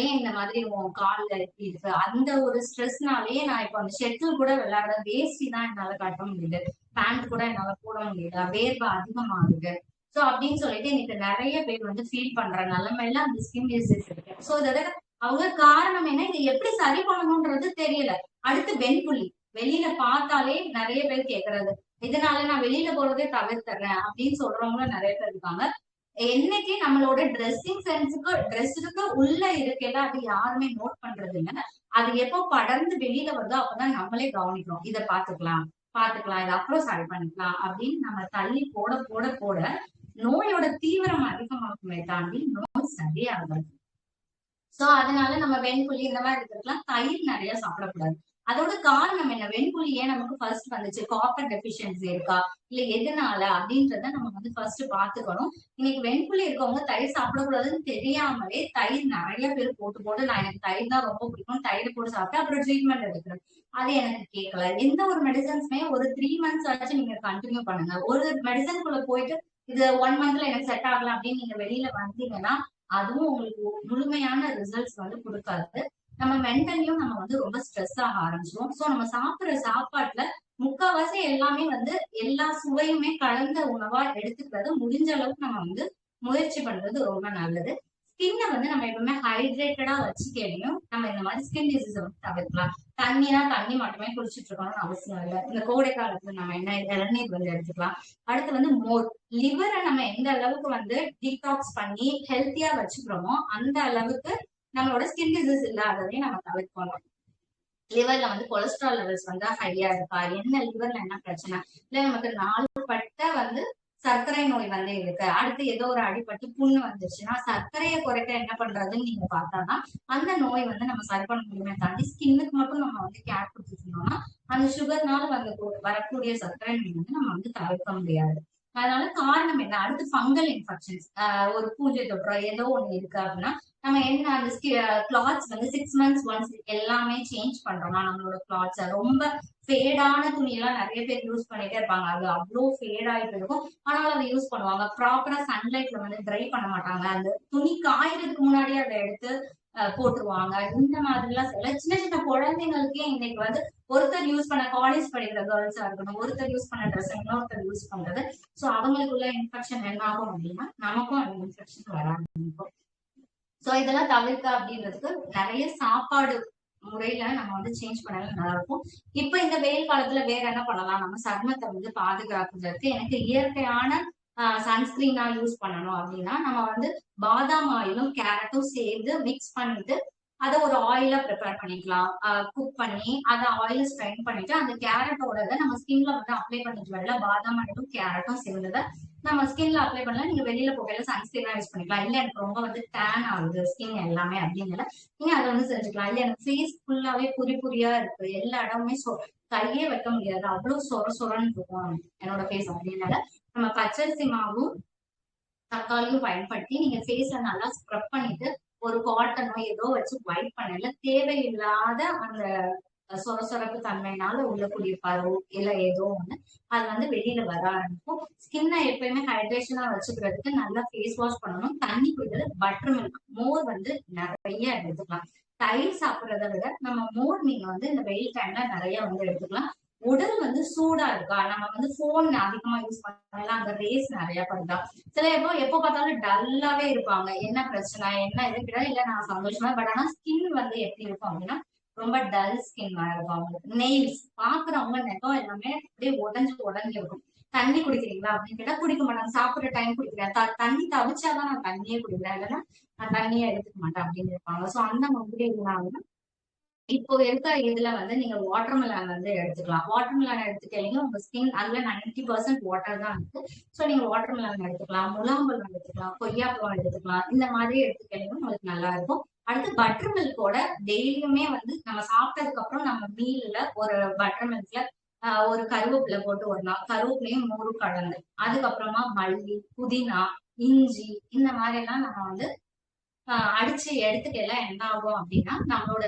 ஏன் இந்த மாதிரி உன் கால்ல எப்படி இருக்கு, அந்த ஒரு ஸ்ட்ரெஸ்னாலேயே நான் இப்ப அந்த ஷெட்டில் கூட விளையாட வேஷ்டி தான் என்னால கட்ட முடியுது, பேண்ட் கூட என்னால போட முடியல, வேர்வை அதிகமாகுது. சோ அப்படின்னு சொல்லிட்டு இன்னைக்கு நிறைய பேர் வந்து ஃபீல் பண்ற நிலைமையில அந்த ஸ்கின் டிசீஸ் இருக்கு. சோ இதோட அவங்க காரணம் என்ன, இதை எப்படி சரி பண்ணணும்ன்றது தெரியல. அடுத்து வெண்புள்ளி வெளியில பார்த்தாலே நிறைய பேர் கேக்குறது, இதனால நான் வெளியில போறதே தவிர்த்துறேன் அப்படின்னு சொல்றவங்களும் நிறைய பேர் இருக்காங்க. என்னைக்கு நம்மளோட ட்ரெஸ்ஸிங் சென்ஸுக்கு ட்ரெஸ்ஸுக்கு உள்ள இருக்கல அது யாருமே நோட் பண்றது இல்ல. அது எப்போ படர்ந்து வெளியில வருதோ அப்பதான் நம்மளே கவனிக்கிறோம், இதை பாத்துக்கலாம் இதை அப்புறம் சரி பண்ணிக்கலாம் அப்படின்னு நம்ம தள்ளி போட போட போட நோயோட தீவிரம் அதிகமாகுமே தாண்டி நோய் சரியாகாது. சோ அதனால நம்ம வெண்புள்ளி இந்த மாதிரி இருக்கிறதுலாம் தயிர் நிறைய சாப்பிடக்கூடாது. அதோட காரணம் என்ன, வெண்புள்ளி ஏன் நமக்கு ஃபர்ஸ்ட் வந்துச்சு, காப்பர் டெபிஷியன்சி இருக்கா இல்ல எதனால அப்படின்றத நம்ம வந்து ஃபர்ஸ்ட் பாத்துக்கணும். இன்னைக்கு வெண்புள்ளி இருக்கவங்க தயிர் சாப்பிடக்கூடாதுன்னு தெரியாமலே தயிர் நிறைய பேர் போட்டு போட்டு, நான் எனக்கு தயிர் தான் ரொம்ப பிடிக்கும், தயிர் போட்டு சாப்பிட்டு அப்புறம் ட்ரீட்மெண்ட் எடுக்கிறேன், அது எனக்கு கேட்கல. எந்த ஒரு மெடிசன்ஸுமே ஒரு 3 months ஆச்சு நீங்க கண்டினியூ பண்ணுங்க. ஒரு மெடிசனுக்குள்ள போயிட்டு இது 1 monthல எனக்கு செட் ஆகல அப்படின்னு நீங்க வெளியில வந்தீங்கன்னா அதுவும் உங்களுக்கு முழுமையான ரிசல்ட்ஸ் வந்து கொடுக்காது. நம்ம மென்டலியும் நம்ம வந்து ரொம்ப ஸ்ட்ரெஸ் ஆக ஆரம்பிச்சிடும். சோ நம்ம சாப்பிடுற சாப்பாட்டுல முக்கால்வாசி எல்லாமே வந்து எல்லா சுவையுமே கலந்த உணவா எடுத்துக்கிறது முடிஞ்ச அளவுக்கு நம்ம வந்து முயற்சி பண்றது ரொம்ப நல்லது. ஸ்கின்னை வந்து நம்ம எப்பவுமே ஹைட்ரேட்டடா வச்சுக்கலையும் நம்ம இந்த மாதிரி ஸ்கின் டிசீஸ் வந்து தவிர்க்கலாம். தண்ணினா தண்ணி மட்டுமே குடிச்சிட்டு இருக்கணும்னு அவசியம் இல்லை. இந்த கோடை காலத்துல நம்ம என்ன இளநீர் வந்து எடுத்துக்கலாம். அடுத்து வந்து மோர், லிவரை நம்ம எந்த அளவுக்கு வந்து டீடாக்ஸ் பண்ணி ஹெல்த்தியா வச்சுக்கிறோமோ அந்த அளவுக்கு நம்மளோட ஸ்கின் டிசீஸ் இல்லாததையும் நம்ம தவிர்க்கணும். லிவர்ல வந்து கொலஸ்ட்ரால் லெவல்ஸ் வந்து ஹையா இருக்கா, என்ன லிவர்ல என்ன பிரச்சனை, இல்ல நமக்கு நாள்பட்ட வந்து சர்க்கரை நோய் வந்து இருக்கு, அடுத்து ஏதோ ஒரு அடிபட்டு புண்ணு வந்துருச்சுன்னா சர்க்கரையை குறைக்க என்ன பண்றதுன்னு நீங்க பார்த்தாதான் அந்த நோய் வந்து நம்ம சரி பண்ண முடியுமே தாண்டி ஸ்கின்னுக்கு மட்டும் நம்ம வந்து கேர் கொடுத்துட்டோம்னா அந்த சுகர்னால வந்து வரக்கூடிய சர்க்கரை நோய் வந்து நம்ம வந்து தவிர்க்க முடியாது. அதனால காரணம் என்ன, அடுத்து ஃபங்கல் இன்ஃபெக்ஷன்ஸ், ஒரு பூஜை தொற்றோ ஏதோ ஒண்ணு இருக்கு அப்படின்னா நம்ம என்ன அந்த கிளாத்ஸ் வந்து 6 months ஒன்ஸ் எல்லாமே சேஞ்ச் பண்றோம்னா நம்மளோட கிளாத்ஸ் ரொம்ப ஃபேடான துணியெல்லாம் நிறைய பேர் யூஸ் பண்ணிட்டே இருப்பாங்க, அது அவ்வளோ ஃபேட் ஆயிட்டு இருக்கும், ஆனாலும் அதை யூஸ் பண்ணுவாங்க. ப்ராப்பரா சன்லைட்ல வந்து ட்ரை பண்ண மாட்டாங்க, அந்த துணி காயறதுக்கு முன்னாடியே அதை எடுத்து போட்டுருவாங்க. இந்த மாதிரி எல்லாம் சின்ன சின்ன குழந்தைங்களுக்கே இன்னைக்கு வந்து ஒருத்தர் யூஸ் பண்ண காலேஜ் படிக்கிற கேர்ள்ஸா இருக்கணும், ஒருத்தர் யூஸ் பண்ண ட்ரெஸ் இன்னொருத்தர் யூஸ் பண்றது. சோ அவங்களுக்குள்ள இன்ஃபெக்ஷன் என்ன ஆகும் அப்படின்னா நமக்கும் அந்த இன்ஃபெக்ஷன் வர ஆரம்பிக்கும். சோ இதெல்லாம் தவிர்க்க அப்படின்றதுக்கு நிறைய சாப்பாடு முறையில நம்ம வந்து சேஞ்ச் பண்ணாலும் நல்லா இருக்கும். இப்ப இந்த வெயில் காலத்துல வேற என்ன பண்ணலாம், நம்ம சருமத்தை வந்து பாதுகாக்கிறதுக்கு எனக்கு இயற்கையான சன்ஸ்கிரீனா யூஸ் பண்ணணும் அப்படின்னா நம்ம வந்து பாதாம் ஆயிலும் கேரட்டும் சேர்ந்து மிக்ஸ் பண்ணிட்டு அதை ஒரு ஆயிலா ப்ரிப்பேர் பண்ணிக்கலாம். குக் பண்ணி அதை ஆயில ஸ்ட்ரைன் பண்ணிட்டு அந்த கேரட்டோட நம்ம ஸ்கின்ல வந்து அப்ளை பண்ணிட்டு வரல, பாதாம் ஆயிலும் கேரட்டும் சேர்ந்ததை நம்ம ஸ்கின்ல அப்ளை பண்ணலாம். நீங்க வெளியில போகையில சன்ஸ்கிரீனா யூஸ் பண்ணிக்கலாம். இல்ல எனக்கு ரொம்ப வந்து டேன் ஆகுது ஸ்கின் எல்லாமே அப்படின்னால நீங்க அதை வந்து செஞ்சுக்கலாம். இல்ல எனக்கு ஃபேஸ் ஃபுல்லாவே புரியா இருக்கு, எல்லா இடமுமே கையே வைக்க முடியாது, அவ்வளவு சொரன்னு இருக்கும் என்னோட ஃபேஸ் அப்படின்னால நம்ம பச்சரிசி மாவும் தக்காளியும் பயன்படுத்தி நீங்க ஃபேஸ்ல நல்லா ஸ்க்ரப் பண்ணிட்டு ஒரு காட்டனோ ஏதோ வச்சு வைப் பண்ணல தேவையில்லாத அந்த சொரசொரப்பு தன்மையினால உள்ளக்கூடிய பருவ இல்ல ஏதோ ஒண்ணு அது வந்து வெளியில வர ஆரம்பிக்கும். ஸ்கின்னை எப்பயுமே ஹைட்ரேஷனா வச்சுக்கிறதுக்கு நல்லா ஃபேஸ் வாஷ் பண்ணணும். தண்ணி குடிக்கிறது, பட்டர் மில்க், மோர் வந்து நிறைய எடுத்துக்கலாம். தயிர் சாப்பிடுறத விட நம்ம மோர் நீங்க வந்து இந்த வெயில் டைம்ல நிறைய வந்து எடுத்துக்கலாம். உடல் வந்து சூடா இருக்கா, நம்ம வந்து போன் அதிகமா யூஸ் பண்ணலாம், அந்த ரேஸ் நிறைய படுதா, சில எப்போ பார்த்தாலும் டல்லாவே இருப்பாங்க. என்ன பிரச்சனை என்ன இருக்குடா, இல்ல நான் சந்தோஷமா, பட் ஆனா ஸ்கின் வந்து எப்படி இருக்கும் அப்படின்னா ரொம்ப டல் ஸ்கின் இருக்கும் அவங்களுக்கு. நெயில்ஸ் பாக்குறவங்க நெகம் எல்லாமே அப்படியே உடஞ்சு உடஞ்சு இருக்கும். தண்ணி குடிக்கிறீங்களா அப்படின்னு கேட்டா குடிக்க மாட்டாங்க. சாப்பிடுற டைம் குடிக்கிறேன், தண்ணி தவிச்சாதான் நான் தண்ணியே குடிக்கிறேன், இல்லைன்னா நான் தண்ணியே எடுத்துக்க மாட்டேன் அப்படின்னு இருப்பாங்க. சோ அந்த மாதிரி இருந்தாங்கன்னா இப்போ இருக்க இதுல வந்து நீங்க வாட்டர்மெலன் வந்து எடுத்துக்கலாம். வாட்டர்மெலன் எடுத்துக்கிட்டீங்க உங்க ஸ்கின் அதுல 90% வாட்டர் தான் இருக்கு. சோ நீங்க வாட்டர்மெலன் எடுத்துக்கலாம், முலாம்பழம் எடுத்துக்கலாம், கொய்யாப்பழம் எடுத்துக்கலாம். இந்த மாதிரி எடுத்துக்கிட்டீங்க உங்களுக்கு நல்லா இருக்கும். அடுத்து பட்டர் மில்கோட டெய்லியுமே வந்து நம்ம சாப்பிட்டதுக்கு அப்புறம் நம்ம மீல்ல ஒரு பட்டர் மில்க்ல ஒரு கருவேப்பிலை போட்டு ஒரு நாள் கருவேப்பிலையும் மோரும் கலந்து, அதுக்கப்புறமா மல்லி, புதினா, இஞ்சி இந்த மாதிரி எல்லாம் நம்ம வந்து அடிச்சு எடுத்துக்கல என்ன ஆகும் அப்படின்னா நம்மளோட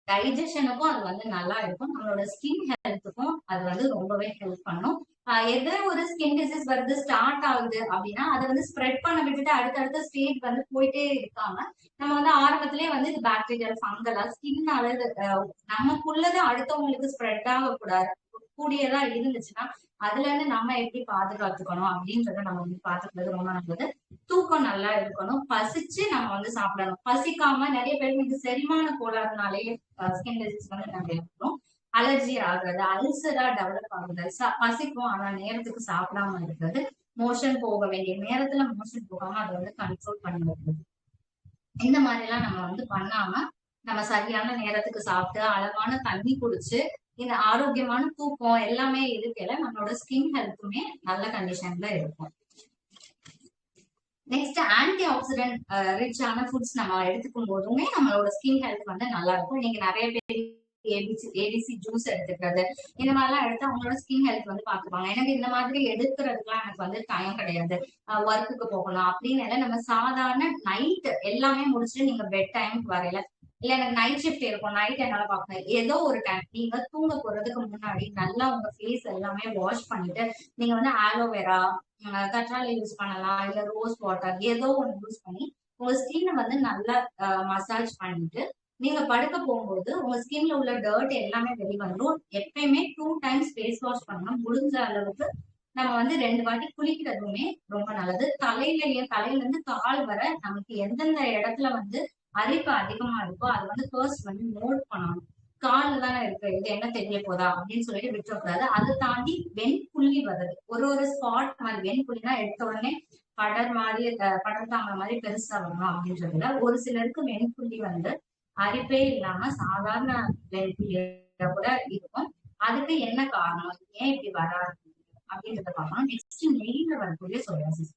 டைஜஷனுக்கும் அது வந்து நல்லா இருக்கும். நம்மளோட ஸ்கின் ஹெல்த்துக்கும் அது வந்து ரொம்பவே ஹெல்ப் பண்ணும். எதோ ஒரு ஸ்கின் டிசீஸ் வருது ஸ்டார்ட் ஆகுது அப்படின்னா அதை வந்து ஸ்ப்ரெட் பண்ண விட்டுட்டு அடுத்தடுத்த ஸ்டேஜ் வந்து போயிட்டே இருக்காம நம்ம வந்து ஆரம்பத்திலேயே வந்து இது பாக்டீரியல் ஃபங்கலா ஸ்கின்னால நமக்குள்ளது அடுத்தவங்களுக்கு ஸ்ப்ரெட் ஆகக்கூடாது கூடியதா இருந்துச்சுன்னா அதுல இருந்து நம்ம எப்படி பாதுகாத்துக்கணும் அப்படின்றத நம்ம வந்து பாத்துக்கிறது ரொம்ப நல்லது. தூக்கம் நல்லா இருக்கணும், பசிச்சு நம்ம வந்து சாப்பிடணும். பசிக்காம நிறைய பேருக்கு இது செரிமான கோளாறுனாலே ஸ்கின் டிசீஸ் வந்து நம்ம இருக்கும். அலர்ஜி ஆகுறது, அல்சரா டெவலப் ஆகுது, பசிக்கும் ஆனா நேரத்துக்கு சாப்பிடாம இருக்கிறது, மோஷன் போக வேண்டிய நேரத்துல மோஷன் போகாம அதை வந்து கண்ட்ரோல் பண்ணி வைக்கிறது. இந்த மாதிரி எல்லாம் நம்ம வந்து பண்ணாம நம்ம சரியான நேரத்துக்கு சாப்பிட்டு அளவான தண்ணி குடிச்சு இந்த ஆரோக்கியமான தூக்கம் எல்லாமே இருக்கல நம்மளோட ஸ்கின் ஹெல்த்துமே நல்ல கண்டிஷன்ல இருக்கும். நெக்ஸ்ட் ஆன்டி ஆக்சிடென்ட் ரிச்சான ஃபுட்ஸ் நம்ம எடுத்துக்கும் போதுமே நம்மளோட ஸ்கின் ஹெல்த் வந்து நல்லா இருக்கும். நீங்க நிறைய பேர் ஏபிசி ஜூஸ் எடுத்துக்கிறது இந்த மாதிரிலாம் எடுத்து அவங்களோட ஸ்கின் ஹெல்த் வந்து பாத்துப்பாங்க. எனக்கு இந்த மாதிரி எடுக்கிறதுக்குலாம் எனக்கு வந்து டைம் கிடையாது, ஒர்க்குக்கு போகணும் அப்படின்னு நம்ம சாதாரண நைட் எல்லாமே முடிச்சுட்டு நீங்க பெட் டைமுக்கு வரையில இல்ல எனக்கு நைட் ஷிஃப்ட் இருக்கும், நைட் என்னால பாக்கணும், ஏதோ ஒரு டைம் நீங்க தூங்க போறதுக்கு முன்னாடி நல்லா உங்க ஃபேஸ் எல்லாமே வாஷ் பண்ணிட்டு நீங்க வந்து ஆலோவேரா கற்றாழை யூஸ் பண்ணலாம், இல்ல ரோஸ் வாட்டர் ஏதோ ஒன்று யூஸ் பண்ணி உங்க ஸ்கின்னை வந்து நல்லா மசாஜ் பண்ணிட்டு நீங்க படுக்க போகும்போது உங்க ஸ்கின்ல உள்ள டர்ட் எல்லாமே வெளிவந்துடும். எப்பயுமே 2 டைம்ஸ் ஃபேஸ் வாஷ் பண்ணணும். முடிஞ்ச அளவுக்கு நம்ம வந்து 2 வாட்டி குளிக்கிறதுமே ரொம்ப நல்லது. தலையில இருந்து கால் வர நமக்கு எந்தெந்த இடத்துல வந்து அரிப்பு அதிகமா இருக்கோ அது வந்து ஃபர்ஸ்ட் வந்து நோட் பண்ணணும். கால்ல தானே இருக்கு, இது என்ன தெரிய போதா அப்படின்னு சொல்லிட்டு விட்டுறக்கூடாது. அதை தாண்டி வெண்புள்ளி வருது, ஒரு ஸ்பாட் மாதிரி வெண்புள்ளினா எடுத்த உடனே படர் மாதிரி படர்தாமரை மாதிரி பெருசா வரணும் அப்படின்றதுல ஒரு சிலருக்கு வெண்புள்ளி வந்து அரிப்பே இல்லாம சாதாரண வெண்புள்ளியா கூட இருக்கும். அதுக்கு என்ன காரணம், ஏன் இப்படி வராது அப்படின்றத பார்க்கணும். நெக்ஸ்ட் நெய்ல வரக்கூடிய சொரியாசிஸ்.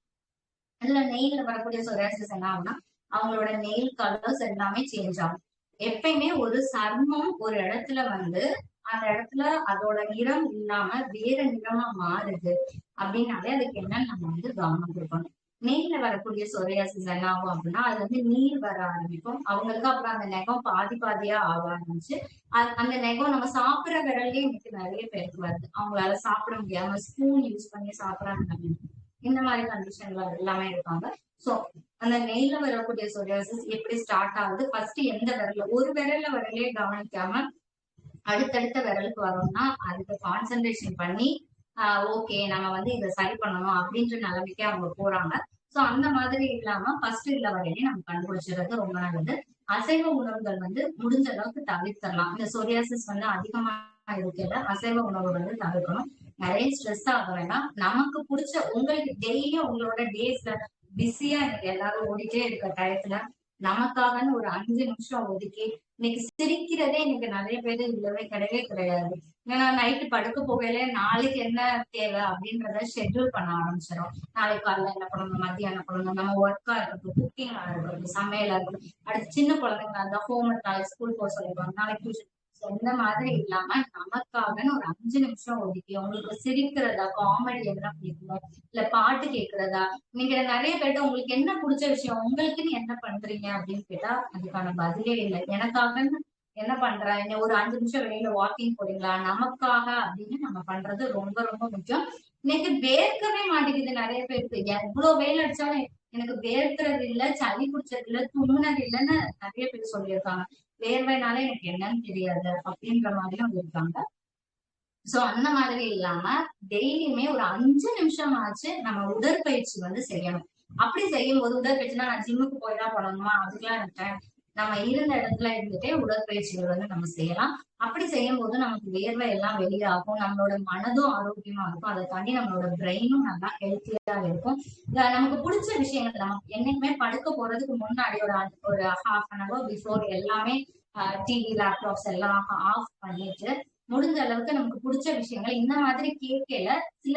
இதுல நெய்ல வரக்கூடிய சொரியாசிஸ் என்ன ஆகும்னா அவங்களோட நெயில் கலர்ஸ் எல்லாமே சேஞ்ச் ஆகும். எப்பயுமே ஒரு சர்மம் ஒரு இடத்துல வந்து அந்த இடத்துல அதோட நிறம் இல்லாம வேற நிறமா மாறுது அப்படின்னாலே அதுக்கு என்னன்னு நம்ம வந்து கவனம் கொடுக்கணும். நெய்ல வரக்கூடிய சொரியாசிஸ் என்ன ஆகும் அப்படின்னா அது வந்து நீர் வர ஆரம்பிக்கும் அவங்களுக்கு. அப்புறம் அந்த நெகம் பாதி பாதியா ஆக ஆரம்பிச்சு அந்த நெகம் நம்ம சாப்பிடுற விரல்லே இன்னைக்கு நிறைய பேருக்கு வருது. அவங்களால சாப்பிட முடியாம ஸ்பூன் யூஸ் பண்ணி சாப்பிடறாங்க. இந்த மாதிரி கண்டிஷன்ல எல்லாமே இருக்காங்க. சோ அந்த நெய்ல வரக்கூடிய சொரியாசிஸ் எப்படி ஸ்டார்ட் ஆகுது, ஃபர்ஸ்ட் எந்த விரல்ல ஒரு விரல்ல வரலே கவனிக்காம அடுத்தடுத்த விரலுக்கு வரோம்னா அதுக்கு கான்சென்ட்ரேஷன் பண்ணி ஓகே நம்ம வந்து இதை சரி பண்ணணும் அப்படின்ற நிலைமைக்கு அவங்க போறாங்க. சோ அந்த மாதிரி இல்லாம ஃபர்ஸ்ட் இல்ல வரையிலே நம்ம கண்டுபிடிச்சிடுறது ரொம்ப நல்லது. அசைவ உணவுகள் வந்து முடிஞ்ச அளவுக்கு தவிர்த்தரலாம். இந்த சொரியாசிஸ் வந்து அதிகமா இருக்கல அசைவ உணவு வந்து தவிர்க்கணும். நிறைய ஸ்ட்ரெஸ் ஆக வேண்டாம். நமக்கு பிடிச்ச உங்களுக்கு டெய்லியும் உங்களோட டேஸ்ல பிஸியா எனக்கு எல்லாரும் ஓடிட்டே இருக்க டயத்துல நமக்காகன்னு ஒரு 5 நிமிஷம் ஒதுக்கி இன்னைக்கு சிரிக்கிறதே இன்னைக்கு நிறைய பேரு இல்லவே கிடையாது. ஏன்னா நைட்டு படுக்க போகையில நாளைக்கு என்ன தேவை அப்படின்றத ஷெட்யூல் பண்ண ஆரம்பிச்சிடும். நாளைக்கு காலைல என்ன பண்ணணும், மதியம் என்ன பண்ணணும், நம்ம ஒர்க்கா இருக்கட்டும், குக்கிங்கா இருக்கட்டும், சமையலா இருக்கட்டும், அடுத்து சின்ன குழந்தைங்களா இருந்தா ஹோம் ஒர்க் நாளைக்கு ஸ்கூல் போக சொல்லிடுவாங்க, நாளைக்கு டியூஷன். இந்த மாதிரி இல்லாம நமக்காகன்னு ஒரு 5 நிமிஷம் ஒதுக்கி உங்களுக்கு சிரிக்கிறதா, காமெடி என்ன பிடிக்குமோ, இல்ல பாட்டு கேட்கறதா, நீங்க நிறைய பேர்ட்ட உங்களுக்கு என்ன பிடிச்ச விஷயம், உங்களுக்குன்னு என்ன பண்றீங்க அப்படின்னு கேட்டா அதுக்கான பதிலே இல்லை. எனக்காகன்னு என்ன பண்ற, என்ன ஒரு 5 நிமிஷம் வெளியில வாக்கிங் போறீங்களா, நமக்காக அப்படின்னு நம்ம பண்றது ரொம்ப ரொம்ப முக்கியம். இன்னைக்கு வேர்க்கவே மாட்டேங்குது நிறைய பேருக்கு. எவ்வளவு வெயில் அடிச்சாலும் எனக்கு வேர்க்கிறது இல்ல, சளி பிடிச்சது இல்ல, தும்முனது இல்லைன்னு நிறைய பேர் சொல்லியிருக்காங்க. வேர்வைனால எனக்கு என்னன்னு தெரியாது அப்படின்ற மாதிரியும் இருக்காங்க. சோ அந்த மாதிரி இல்லாம டெய்லியுமே ஒரு 5 நிமிஷம் ஆச்சு நம்ம உடற்பயிற்சி வந்து செய்யணும். அப்படி செய்யும் போது உடற்பயிற்சினா நான் ஜிம்முக்கு போய் தான் பண்ணணுமா, அதுக்கெல்லாம் இருக்கேன். நம்ம இருந்த இடத்துல இருந்துட்டே உடற்பயிற்சிகள் வந்து நம்ம செய்யலாம். அப்படி செய்யும் போது நமக்கு வேர்வை எல்லாம் வெளியாகும், நம்மளோட மனதும் ஆரோக்கியமா இருக்கும். அதை தாண்டி நம்மளோட பிரெயினும் நல்லா ஹெல்த்தியா இருக்கும். நமக்கு பிடிச்ச விஷயங்கள் நம்ம என்னைக்குமே படுக்க போறதுக்கு முன்னாடி ஒரு ஹாஃப் அன் அவர் பிஃபோர் எல்லாமே டிவி லேப்டாப்ஸ் எல்லாம் ஆஃப் பண்ணிட்டு முடிஞ்ச அளவுக்கு நமக்கு பிடிச்ச விஷயங்கள் இந்த மாதிரி கேட்கல. சில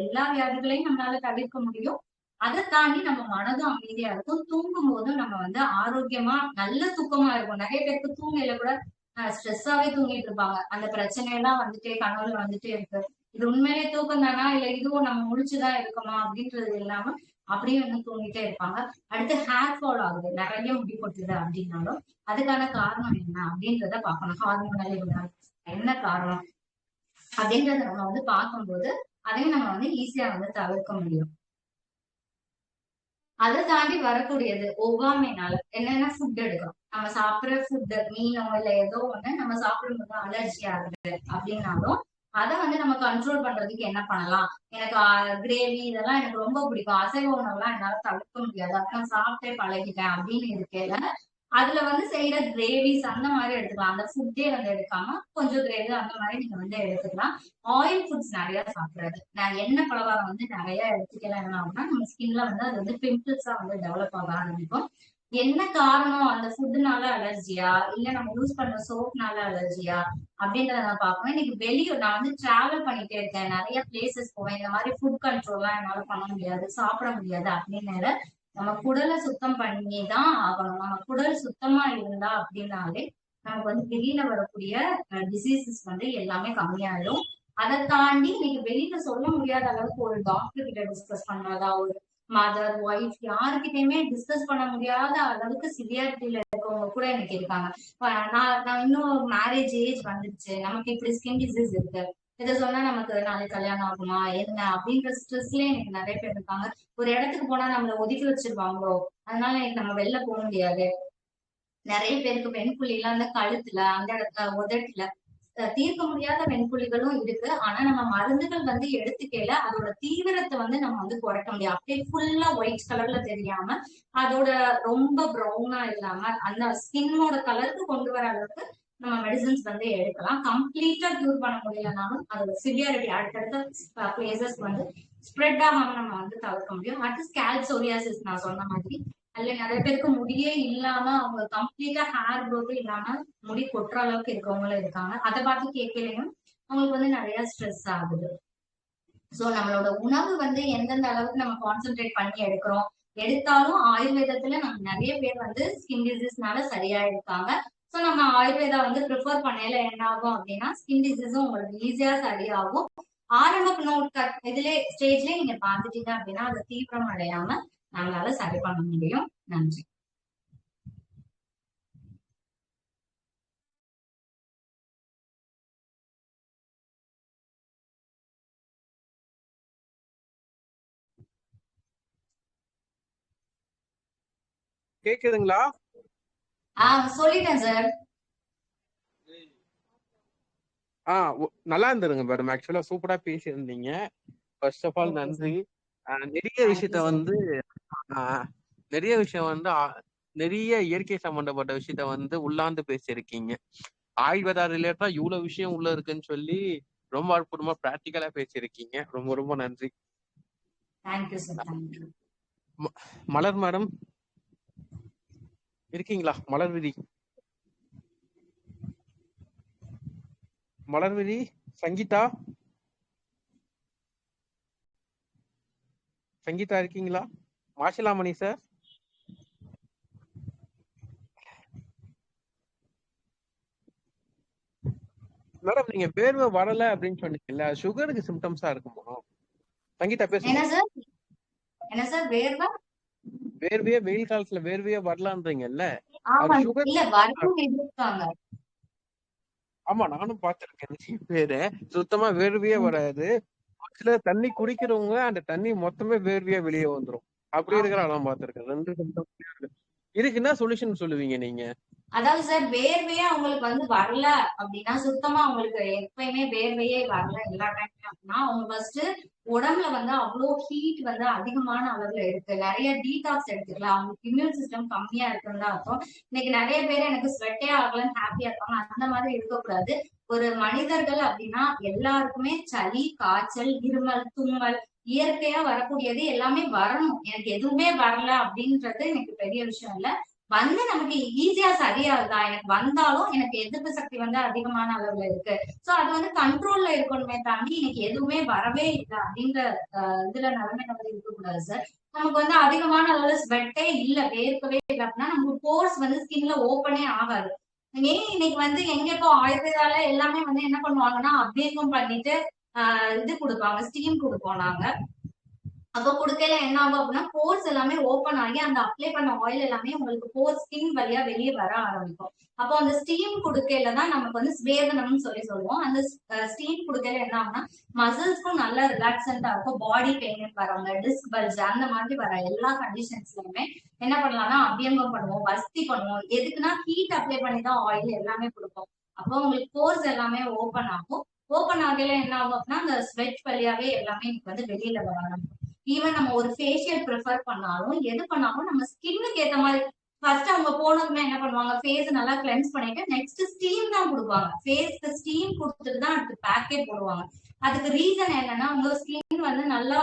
எல்லா வியாதிகளையும் நம்மளால தவிர்க்க முடியும். அதை தாண்டி நம்ம மனதும் அமைதியா இருக்கும். தூங்கும் போதும் நம்ம வந்து ஆரோக்கியமா நல்ல தூக்கமா இருக்கும். நிறைய பேருக்கு தூங்கல கூட ஸ்ட்ரெஸ்ஸாவே தூங்கிட்டு இருப்பாங்க. அந்த பிரச்சனையெல்லாம் வந்துட்டே கனவுல வந்துட்டே இருக்கு. இது உண்மையிலே தூக்கம் தானா இல்ல இதுவும் நம்ம முடிச்சுதான் இருக்கோமா அப்படின்றது இல்லாம அப்படியே வந்து தூங்கிட்டே இருப்பாங்க. அடுத்து ஹேர் ஃபால் ஆகுது, நிறைய முடி கொட்டுது அப்படின்னாலும் அதுக்கான காரணம் என்ன அப்படின்றத பார்க்கணும். ஹார்மோனல் என்ன காரணம் அப்படின்றத நம்ம வந்து பார்க்கும்போது அதையும் நம்ம வந்து ஈஸியா வந்து தவிர்க்க முடியும். அதை தாண்டி வரக்கூடியது ஒவ்வாமைனால என்னென்ன ஃபுட் எடுக்கிறோம், நம்ம சாப்பிடுற ஃபுட் மீனோ இல்ல ஏதோ ஒண்ணு நம்ம சாப்பிடும்போது அலர்ஜி ஆகுது அப்படின்னாலும் அதை வந்து நம்ம கண்ட்ரோல் பண்றதுக்கு என்ன பண்ணலாம். எனக்கு கிரேவி இதெல்லாம் எனக்கு ரொம்ப பிடிக்கும், அசைவ உணவுலாம் என்னால தவிர்க்க முடியாது, அதெல்லாம் சாப்பிட்டே பழகிட்டேன் அப்படின்னு இருக்கேன். அதுல வந்து செய்யற கிரேவிஸ் அந்த மாதிரி எடுத்துக்கலாம். அந்த ஃபுட்டே வந்து எடுக்காம கொஞ்சம் கிரேவி அந்த மாதிரி நீங்க வந்து எடுத்துக்கலாம். ஆயில் ஃபுட்ஸ் நிறைய சாப்பிடுறது, நான் எண்ணெய் பலகாரம் வந்து நிறைய எடுத்துக்கலாம். என்ன ஆகும்னா நம்ம ஸ்கின்ல வந்து அது வந்து பிம்பிள்ஸா வந்து டெவலப் ஆக ஆரம்பிக்கும். என்ன காரணம், அந்த ஃபுட்டுனால அலர்ஜியா இல்ல நம்ம யூஸ் பண்ற சோப்னால அலர்ஜியா அப்படின்றத நான் பார்க்கணும். இன்னைக்கு வெளியே நான் வந்து டிராவல் பண்ணிட்டே இருக்கேன், நிறைய பிளேசஸ் போவேன், இந்த மாதிரி ஃபுட் கண்ட்ரோல் எல்லாம் என்னால பண்ண முடியாது, சாப்பிட முடியாது அப்படின்னு நம்ம குடலை சுத்தம் பண்ணிதான் ஆகணும். நம்ம குடல் சுத்தமா இருந்தா அப்படின்னாலே நமக்கு வந்து வெளியில வரக்கூடிய டிசீசஸ் வந்து எல்லாமே கம்மியாயிடும். அதை தாண்டி இன்னைக்கு வெளியில சொல்ல முடியாத அளவுக்கு ஒரு டாக்டர் கிட்ட டிஸ்கஸ் பண்றதா, ஒரு மதர் ஒய்ஃப் யாருக்கிட்டயுமே டிஸ்கஸ் பண்ண முடியாத அளவுக்கு சிவியாரிட்டியில இருக்கவங்க கூட எனக்கு இருக்காங்க. நான் இன்னும் மேரேஜ் ஏஜ் வந்துருச்சு, நமக்கு இப்படி ஸ்கின் டிசீஸ் இருக்கு, இதை சொன்னா நமக்கு நாளைக்கு கல்யாணம் ஆகுமா என்ன அப்படின்ற ஸ்ட்ரெஸ்ல எனக்கு நிறைய பேர் இருக்காங்க. ஒரு இடத்துக்கு போனா நம்மள ஒதுக்கி வச்சிருவாங்களோ, அதனால எனக்கு நம்ம வெளில போக முடியாது. நிறைய பேருக்கு வெண்புள்ளி எல்லாம் அந்த கழுத்துல அந்த இடத்துல உதட்டுல தீர்க்க முடியாத வெண்புள்ளிகளும் இருக்கு. ஆனா நம்ம மருந்துகள் வந்து எடுத்துக்கல அதோட தீவிரத்தை வந்து நம்ம வந்து குறைக்க முடியும். அப்படியே ஃபுல்லா ஒயிட் கலர்ல தெரியாம அதோட ரொம்ப ப்ரௌனா இல்லாம அந்த ஸ்கின்னோட கலருக்கு கொண்டு வர அளவுக்கு நம்ம மெடிசன்ஸ் வந்து எடுக்கலாம். கம்ப்ளீட்டா கியூர் பண்ண முடியலனாலும் அதோட சிவியாரிட்டி அடுத்தடுத்த பிளேசஸ் வந்து ஸ்ப்ரெட் ஆகாம நம்ம வந்து தவிர்க்க முடியும். அடுத்து ஸ்கேல்ப் சோரியாசிஸ் நான் சொன்ன மாதிரி அதுல நிறைய பேருக்கு முடியே இல்லாம அவங்க கம்ப்ளீட்டா ஹேர் க்ரோத் இல்லாம முடி கொட்டுற அளவுக்கு இருக்கவங்களும் இருக்காங்க. அதை பார்த்து கேட்கலையும் அவங்களுக்கு வந்து நிறைய ஸ்ட்ரெஸ் ஆகுது. சோ நம்மளோட உணவு வந்து எந்தெந்த அளவுக்கு நம்ம கான்சென்ட்ரேட் பண்ணி எடுத்தாலும் ஆயுர்வேதத்துல நம்ம நிறைய பேர் வந்து ஸ்கின் டிசீஸ்னால சரியா இருக்காங்க. சோ நம்ம ஆயுர்வேதா வந்து ப்ரிஃபர் பண்ணல என்ன ஆகும் அப்படின்னா ஸ்கின் டிசீஸும் உங்களுக்கு ஈஸியா சரியாகும். ஆரம்ப நோட் இதுல ஸ்டேஜ்லயே நீங்க பாத்துட்டீங்க அப்படின்னா அதை தீவிரம் அடையாம நம்மளால சரி பண்ண முடியும். நன்றி. கேக்குதுங்களா? சொல்லிட்டேன் சார். நல்லா இருந்துருங்க மேடம், ஆக்சுவலா சூப்பரா பேசியிருந்தீங்க. ஃபர்ஸ்ட் ஆஃப் ஆல் நன்றி. நிறைய விஷயத்த வந்து நிறைய விஷயம் வந்து நிறைய இயற்கை சம்பந்தப்பட்ட விஷயத்த வந்து உள்ளாந்து பேசியிருக்கீங்க. ஆயுர்வேதா ரிலேட்டா இவ்வளவு விஷயம் உள்ள இருக்குன்னு சொல்லி ரொம்ப அற்புதமா பிராக்டிக்கலா பேசியிருக்கீங்க. ரொம்ப ரொம்ப நன்றி. மலர் மேடம் இருக்கீங்களா? மலர்விழி மலர்விழி சங்கீதா சங்கீதா இருக்கீங்களா? மாசிலாமணி சார் மேடம், நீங்க வேர்வை வரல அப்படின்னு சொன்னீங்கல்ல, சுகருக்கு சிம்டம்ஸா இருக்குமா? சங்கீதா பேசுங்க. என்ன சார் வேர்வையே வெயில் காலத்துல வேர்வையே வரலான்றீங்கல்ல, ஆமா. சுகர். இல்ல வரவும் எதிர்ப்பாங்க. ஆமா, நானும் பார்த்திருக்கேன் நிறைய பேரு. சுத்தமா வேர்வையே ம். வராது. ஒரு சிலர் தண்ணி குடிக்கிறவங்க அந்த தண்ணி மொத்தமே வேர்வையா வெளியே வந்துரும். அப்படி ஆமா. இருக்கிற நான் பார்த்திருக்கேன். 2 symptoms இருக்கு. இதுக்கு என்ன சொல்யூஷன் சொல்லுவீங்க நீங்க? அதாவது சார் வேர்வையே அவங்களுக்கு வந்து வரல அப்படின்னா சுத்தமா அவங்களுக்கு எப்பயுமே வேர்வையே வரல எல்லா டைம்லயும் அப்படின்னா அவங்க ஃபர்ஸ்ட் உடம்புல வந்து அவ்வளோ ஹீட் வந்து அதிகமான அளவுல இருக்கு. நிறைய டீடாக்ஸ் எடுத்துக்கலாம். அவங்களுக்கு இம்யூன் சிஸ்டம் கம்மியா இருக்குன்னு தான் அர்த்தம். இன்னைக்கு நிறைய பேர் எனக்கு ஸ்வெட்டே ஆகலன்னு ஹாப்பியா இருப்பாங்க. அந்த மாதிரி இருக்கக்கூடாது. ஒரு மனிதர்கள் அப்படின்னா எல்லாருக்குமே சளி, காய்ச்சல், இருமல், தும்மல் இயற்கையா வரக்கூடியது எல்லாமே வரணும். எனக்கு எதுவுமே வரல அப்படின்றது எனக்கு பெரிய விஷயம் இல்ல. வந்து நமக்கு ஈஸியா சரியாகுதா, எனக்கு வந்தாலும் எனக்கு எதிர்ப்பு சக்தி வந்து அதிகமான அளவுல இருக்கு. சோ அது வந்து கண்ட்ரோல்ல இருக்கணுமே தாண்டி எனக்கு எதுவுமே வரவே இல்லை அப்படின்ற இதுல நிலைமை வந்து இருக்கக்கூடாது சார். நமக்கு வந்து அதிகமான அளவுல ஸ்வெட்டே இல்ல, வேர்க்கவே இல்லை அப்படின்னா நமக்கு போர்ஸ் வந்து ஸ்கின்ல ஓப்பனே ஆகாது. ஏன் இன்னைக்கு வந்து எங்க இப்போ ஆயுர்வேதால எல்லாமே வந்து என்ன பண்ணுவாங்கன்னா அபியங்கம் பண்ணிட்டு இது கொடுப்பாங்க, ஸ்டீம் கொடுப்போம் நாங்க. அப்போ குடுக்கையில என்ன ஆகும் அப்படின்னா போர்ஸ் எல்லாமே ஓப்பன் ஆகி அந்த அப்ளை பண்ண ஆயில் எல்லாமே உங்களுக்கு போர் ஸ்கின் வழியா வெளியே வர ஆரம்பிக்கும். அப்போ அந்த ஸ்டீம் குடுக்கையில தான் நமக்கு வந்து ஸ்வேதனம்னு சொல்லி சொல்லுவோம். அந்த ஸ்டீம் குடுக்கையில என்ன ஆகும்னா மசில்ஸ்க்கும் நல்ல ரிலாக்ஸண்டா இருக்கும். பாடி பெயின் வரவங்க, டிஸ்க் பல்ஜ் அந்த மாதிரி வர எல்லா கண்டிஷன்ஸ்லயுமே என்ன பண்ணலாம்னா அபியங்கம் பண்ணுவோம், வஸ்தி பண்ணுவோம். எதுக்குன்னா ஹீட் அப்ளை பண்ணி தான் ஆயில் எல்லாமே கொடுப்போம். அப்போ உங்களுக்கு போர்ஸ் எல்லாமே ஓப்பன் ஆகும். ஓப்பன் ஆகையில என்ன ஆகும் அப்படின்னா அந்த ஸ்வெட் வழியாவே எல்லாமே வந்து வெளியில வர ஆரம்பிக்கும். ஈவன் நம்ம ஒரு ஃபேஷியல் ப்ரிஃபர் பண்ணாலும் எது பண்ணாலும் நம்ம ஸ்கின்னுக்கு ஏத்த மாதிரி ஃபர்ஸ்ட் அவங்க போனதுமே என்ன பண்ணுவாங்க, ஃபேஸ் நல்லா கிளென்ஸ் பண்ணிட்டு நெக்ஸ்ட் ஸ்டீம் தான் கொடுப்பாங்க. ஃபேஸ்க்கு ஸ்டீம் கொடுத்துட்டு தான் அடுத்து பேக்கே போடுவாங்க. அதுக்கு ரீசன் என்னன்னா உங்க ஸ்கின் வந்து நல்லா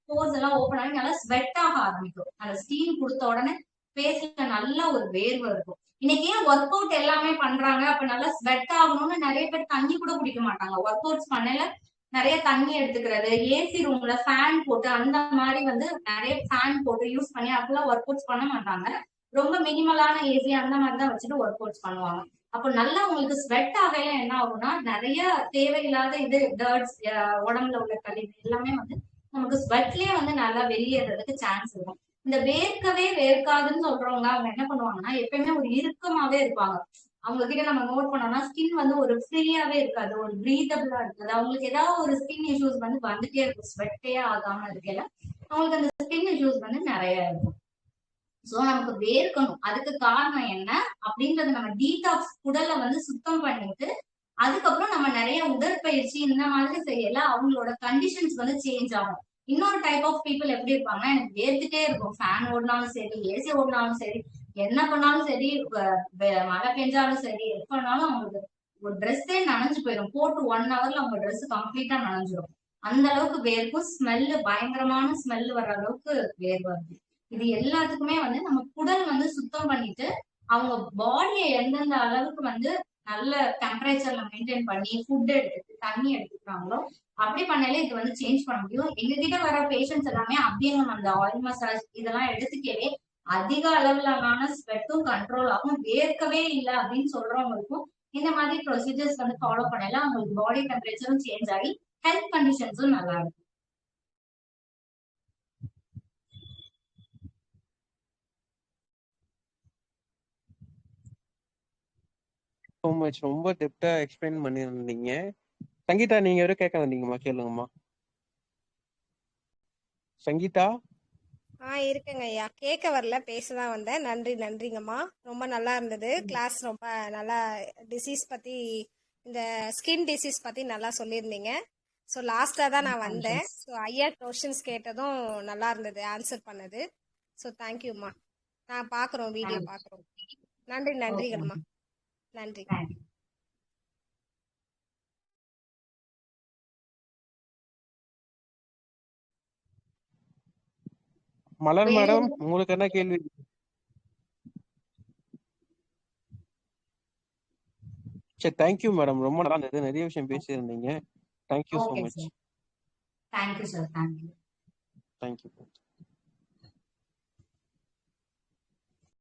போர்ஸ் எல்லாம் ஓப்பன் ஆகி நல்லா ஸ்வெட் ஆக ஆரம்பிக்கும். அந்த ஸ்டீம் கொடுத்த உடனே ஃபேஸ்ல நல்ல ஒரு வேர்வை இருக்கும். இன்னைக்கு ஏன் ஒர்க் அவுட் எல்லாமே பண்றாங்க, அப்ப நல்லா ஸ்வெட் ஆகணும்னு நிறைய பேர் தண்ணி கூட குடிக்க மாட்டாங்க. ஒர்க் அவுட்ஸ் பண்ணல நிறைய தண்ணி எடுத்துக்கிறது, ஏசி ரூம்ல ஃபேன் போட்டு அந்த மாதிரி வந்து நிறைய ஃபேன் போட்டு யூஸ் பண்ணி அப்படிலாம் ஒர்க் அவுட்ஸ் பண்ண மாட்டாங்க. ரொம்ப மினிமலான ஏசி அந்த மாதிரி தான் வச்சுட்டு ஒர்க் அவுட்ஸ் பண்ணுவாங்க. அப்போ நல்லா உங்களுக்கு ஸ்வெட் ஆகையில என்ன ஆகும்னா நிறைய தேவையில்லாத இது டர்ட்ஸ், உடம்புல உள்ள கழிவு எல்லாமே வந்து நமக்கு ஸ்வெட்லயே வந்து நல்லா வெளியேறதுக்கு சான்ஸ் இருக்கும். இந்த வேர்க்கவே வேர்க்காதுன்னு சொல்றவங்க அவங்க என்ன பண்ணுவாங்கன்னா எப்பயுமே ஒரு இறுக்கமாவே இருப்பாங்க. அவங்க கிட்ட நம்ம நோட் பண்ணோம்னா ஸ்கின் வந்து ஒரு ஃப்ரீயாவே இருக்காது, ஒரு பிரீதபிளா இருக்காது. அவங்களுக்கு ஏதாவது ஒரு ஸ்கின் இஷ்யூஸ் வந்து வந்துட்டே இருக்கும். ஸ்வெட்டே ஆகாம இருக்கல அவங்களுக்கு அந்த ஸ்கின் இஷ்யூஸ் வந்து நிறைய இருக்கும். சோ நமக்கு வேர்க்கணும். அதுக்கு காரணம் என்ன அப்படின்றது நம்ம டீடாக்ஸ் குடலை வந்து சுத்தம் பண்ணிட்டு அதுக்கப்புறம் நம்ம நிறைய உடற்பயிற்சி இந்த மாதிரி செய்யல அவங்களோட கண்டிஷன்ஸ் வந்து சேஞ்ச் ஆகும். இன்னொரு டைப் ஆஃப் பீப்புள் எப்படி இருப்பாங்கன்னா எனக்கு வேர்த்துட்டே இருக்கும், ஃபேன் ஓடினாலும் சரி, ஏசி ஓடினாலும் சரி, என்ன பண்ணாலும் சரி, மழை பெஞ்சாலும் சரி, எப்ப பண்ணாலும் அவங்களுக்கு ஒரு ட்ரெஸ்ஸே நனைஞ்சு போயிடும். போட்டு 1 ஹவர்ல அவங்க ட்ரெஸ் கம்ப்ளீட்டா நனைஞ்சிடும். அந்த அளவுக்கு வேர்க்கும். ஸ்மெல்லு பயங்கரமான ஸ்மெல் வர அளவுக்கு வேர்வை வருது. இது எல்லாத்துக்குமே வந்து நம்ம குடல் வந்து சுத்தம் பண்ணிட்டு அவங்க பாடியை எந்தெந்த அளவுக்கு வந்து நல்ல டெம்பரேச்சர்ல மெயின்டைன் பண்ணி ஃபுட் எடுத்துட்டு தண்ணி எடுத்துக்கிறாங்களோ அப்படி பண்ணாலே இது வந்து சேஞ்ச் பண்ண முடியும். எங்க கிட்ட வர பேஷண்ட்ஸ் எல்லாமே அப்படியும் அந்த ஆயில் மசாஜ் இதெல்லாம் எடுத்துக்கவே அதிக அளவிலான ஸ்வெட்டும் கண்ட்ரோல் ஆகும். வேர்க்கவே இல்லை அப்படின்னு சொல்றவங்களுக்கும் இந்த மாதிரி ப்ரொசீஜர்ஸ் வந்து ஃபாலோ பண்ணல அவங்களுக்கு பாடி டெம்பரேச்சரும் சேஞ்ச் ஆகி ஹெல்த் கண்டிஷன்ஸும் நல்லா இருக்கும். So much. ரொம்ப டெப்தா எக்ஸ்பிளைன் பண்ணியிருந்தீங்க. சங்கீதா, நீங்க எதுவும் கேட்க வந்தீங்கம்மா? கேளுங்கம்மா. சங்கீதா. இருக்கேங்க ஐயா. கேட்க வரல, பேசதான் வந்தேன். நன்றிங்கம்மா. ரொம்ப நல்லா இருந்தது கிளாஸ். ரொம்ப நல்லா டிசீஸ் பற்றி, இந்த ஸ்கின் டிசீஸ் பற்றி நல்லா சொல்லியிருந்தீங்க. ஸோ லாஸ்ட்டாக தான் நான் வந்தேன். ஸோ ஐயா கொஷின்ஸ் கேட்டதும் நல்லா இருந்தது ஆன்சர் பண்ணது. ஸோ தேங்க்யூம்மா. நான் பார்க்குறோம், வீடியோ பார்க்குறோம். நன்றிகள்மா. நன்றி. மலர் மேடம், உங்களுக்கு என்ன கேள்வி? சரி, தேங்க்யூ மேடம். ரொம்ப நல்லா இருந்தது, நிறைய விஷயம் பேசியிருந்தீங்க. Thank you so much. Thank you sir. Thank you.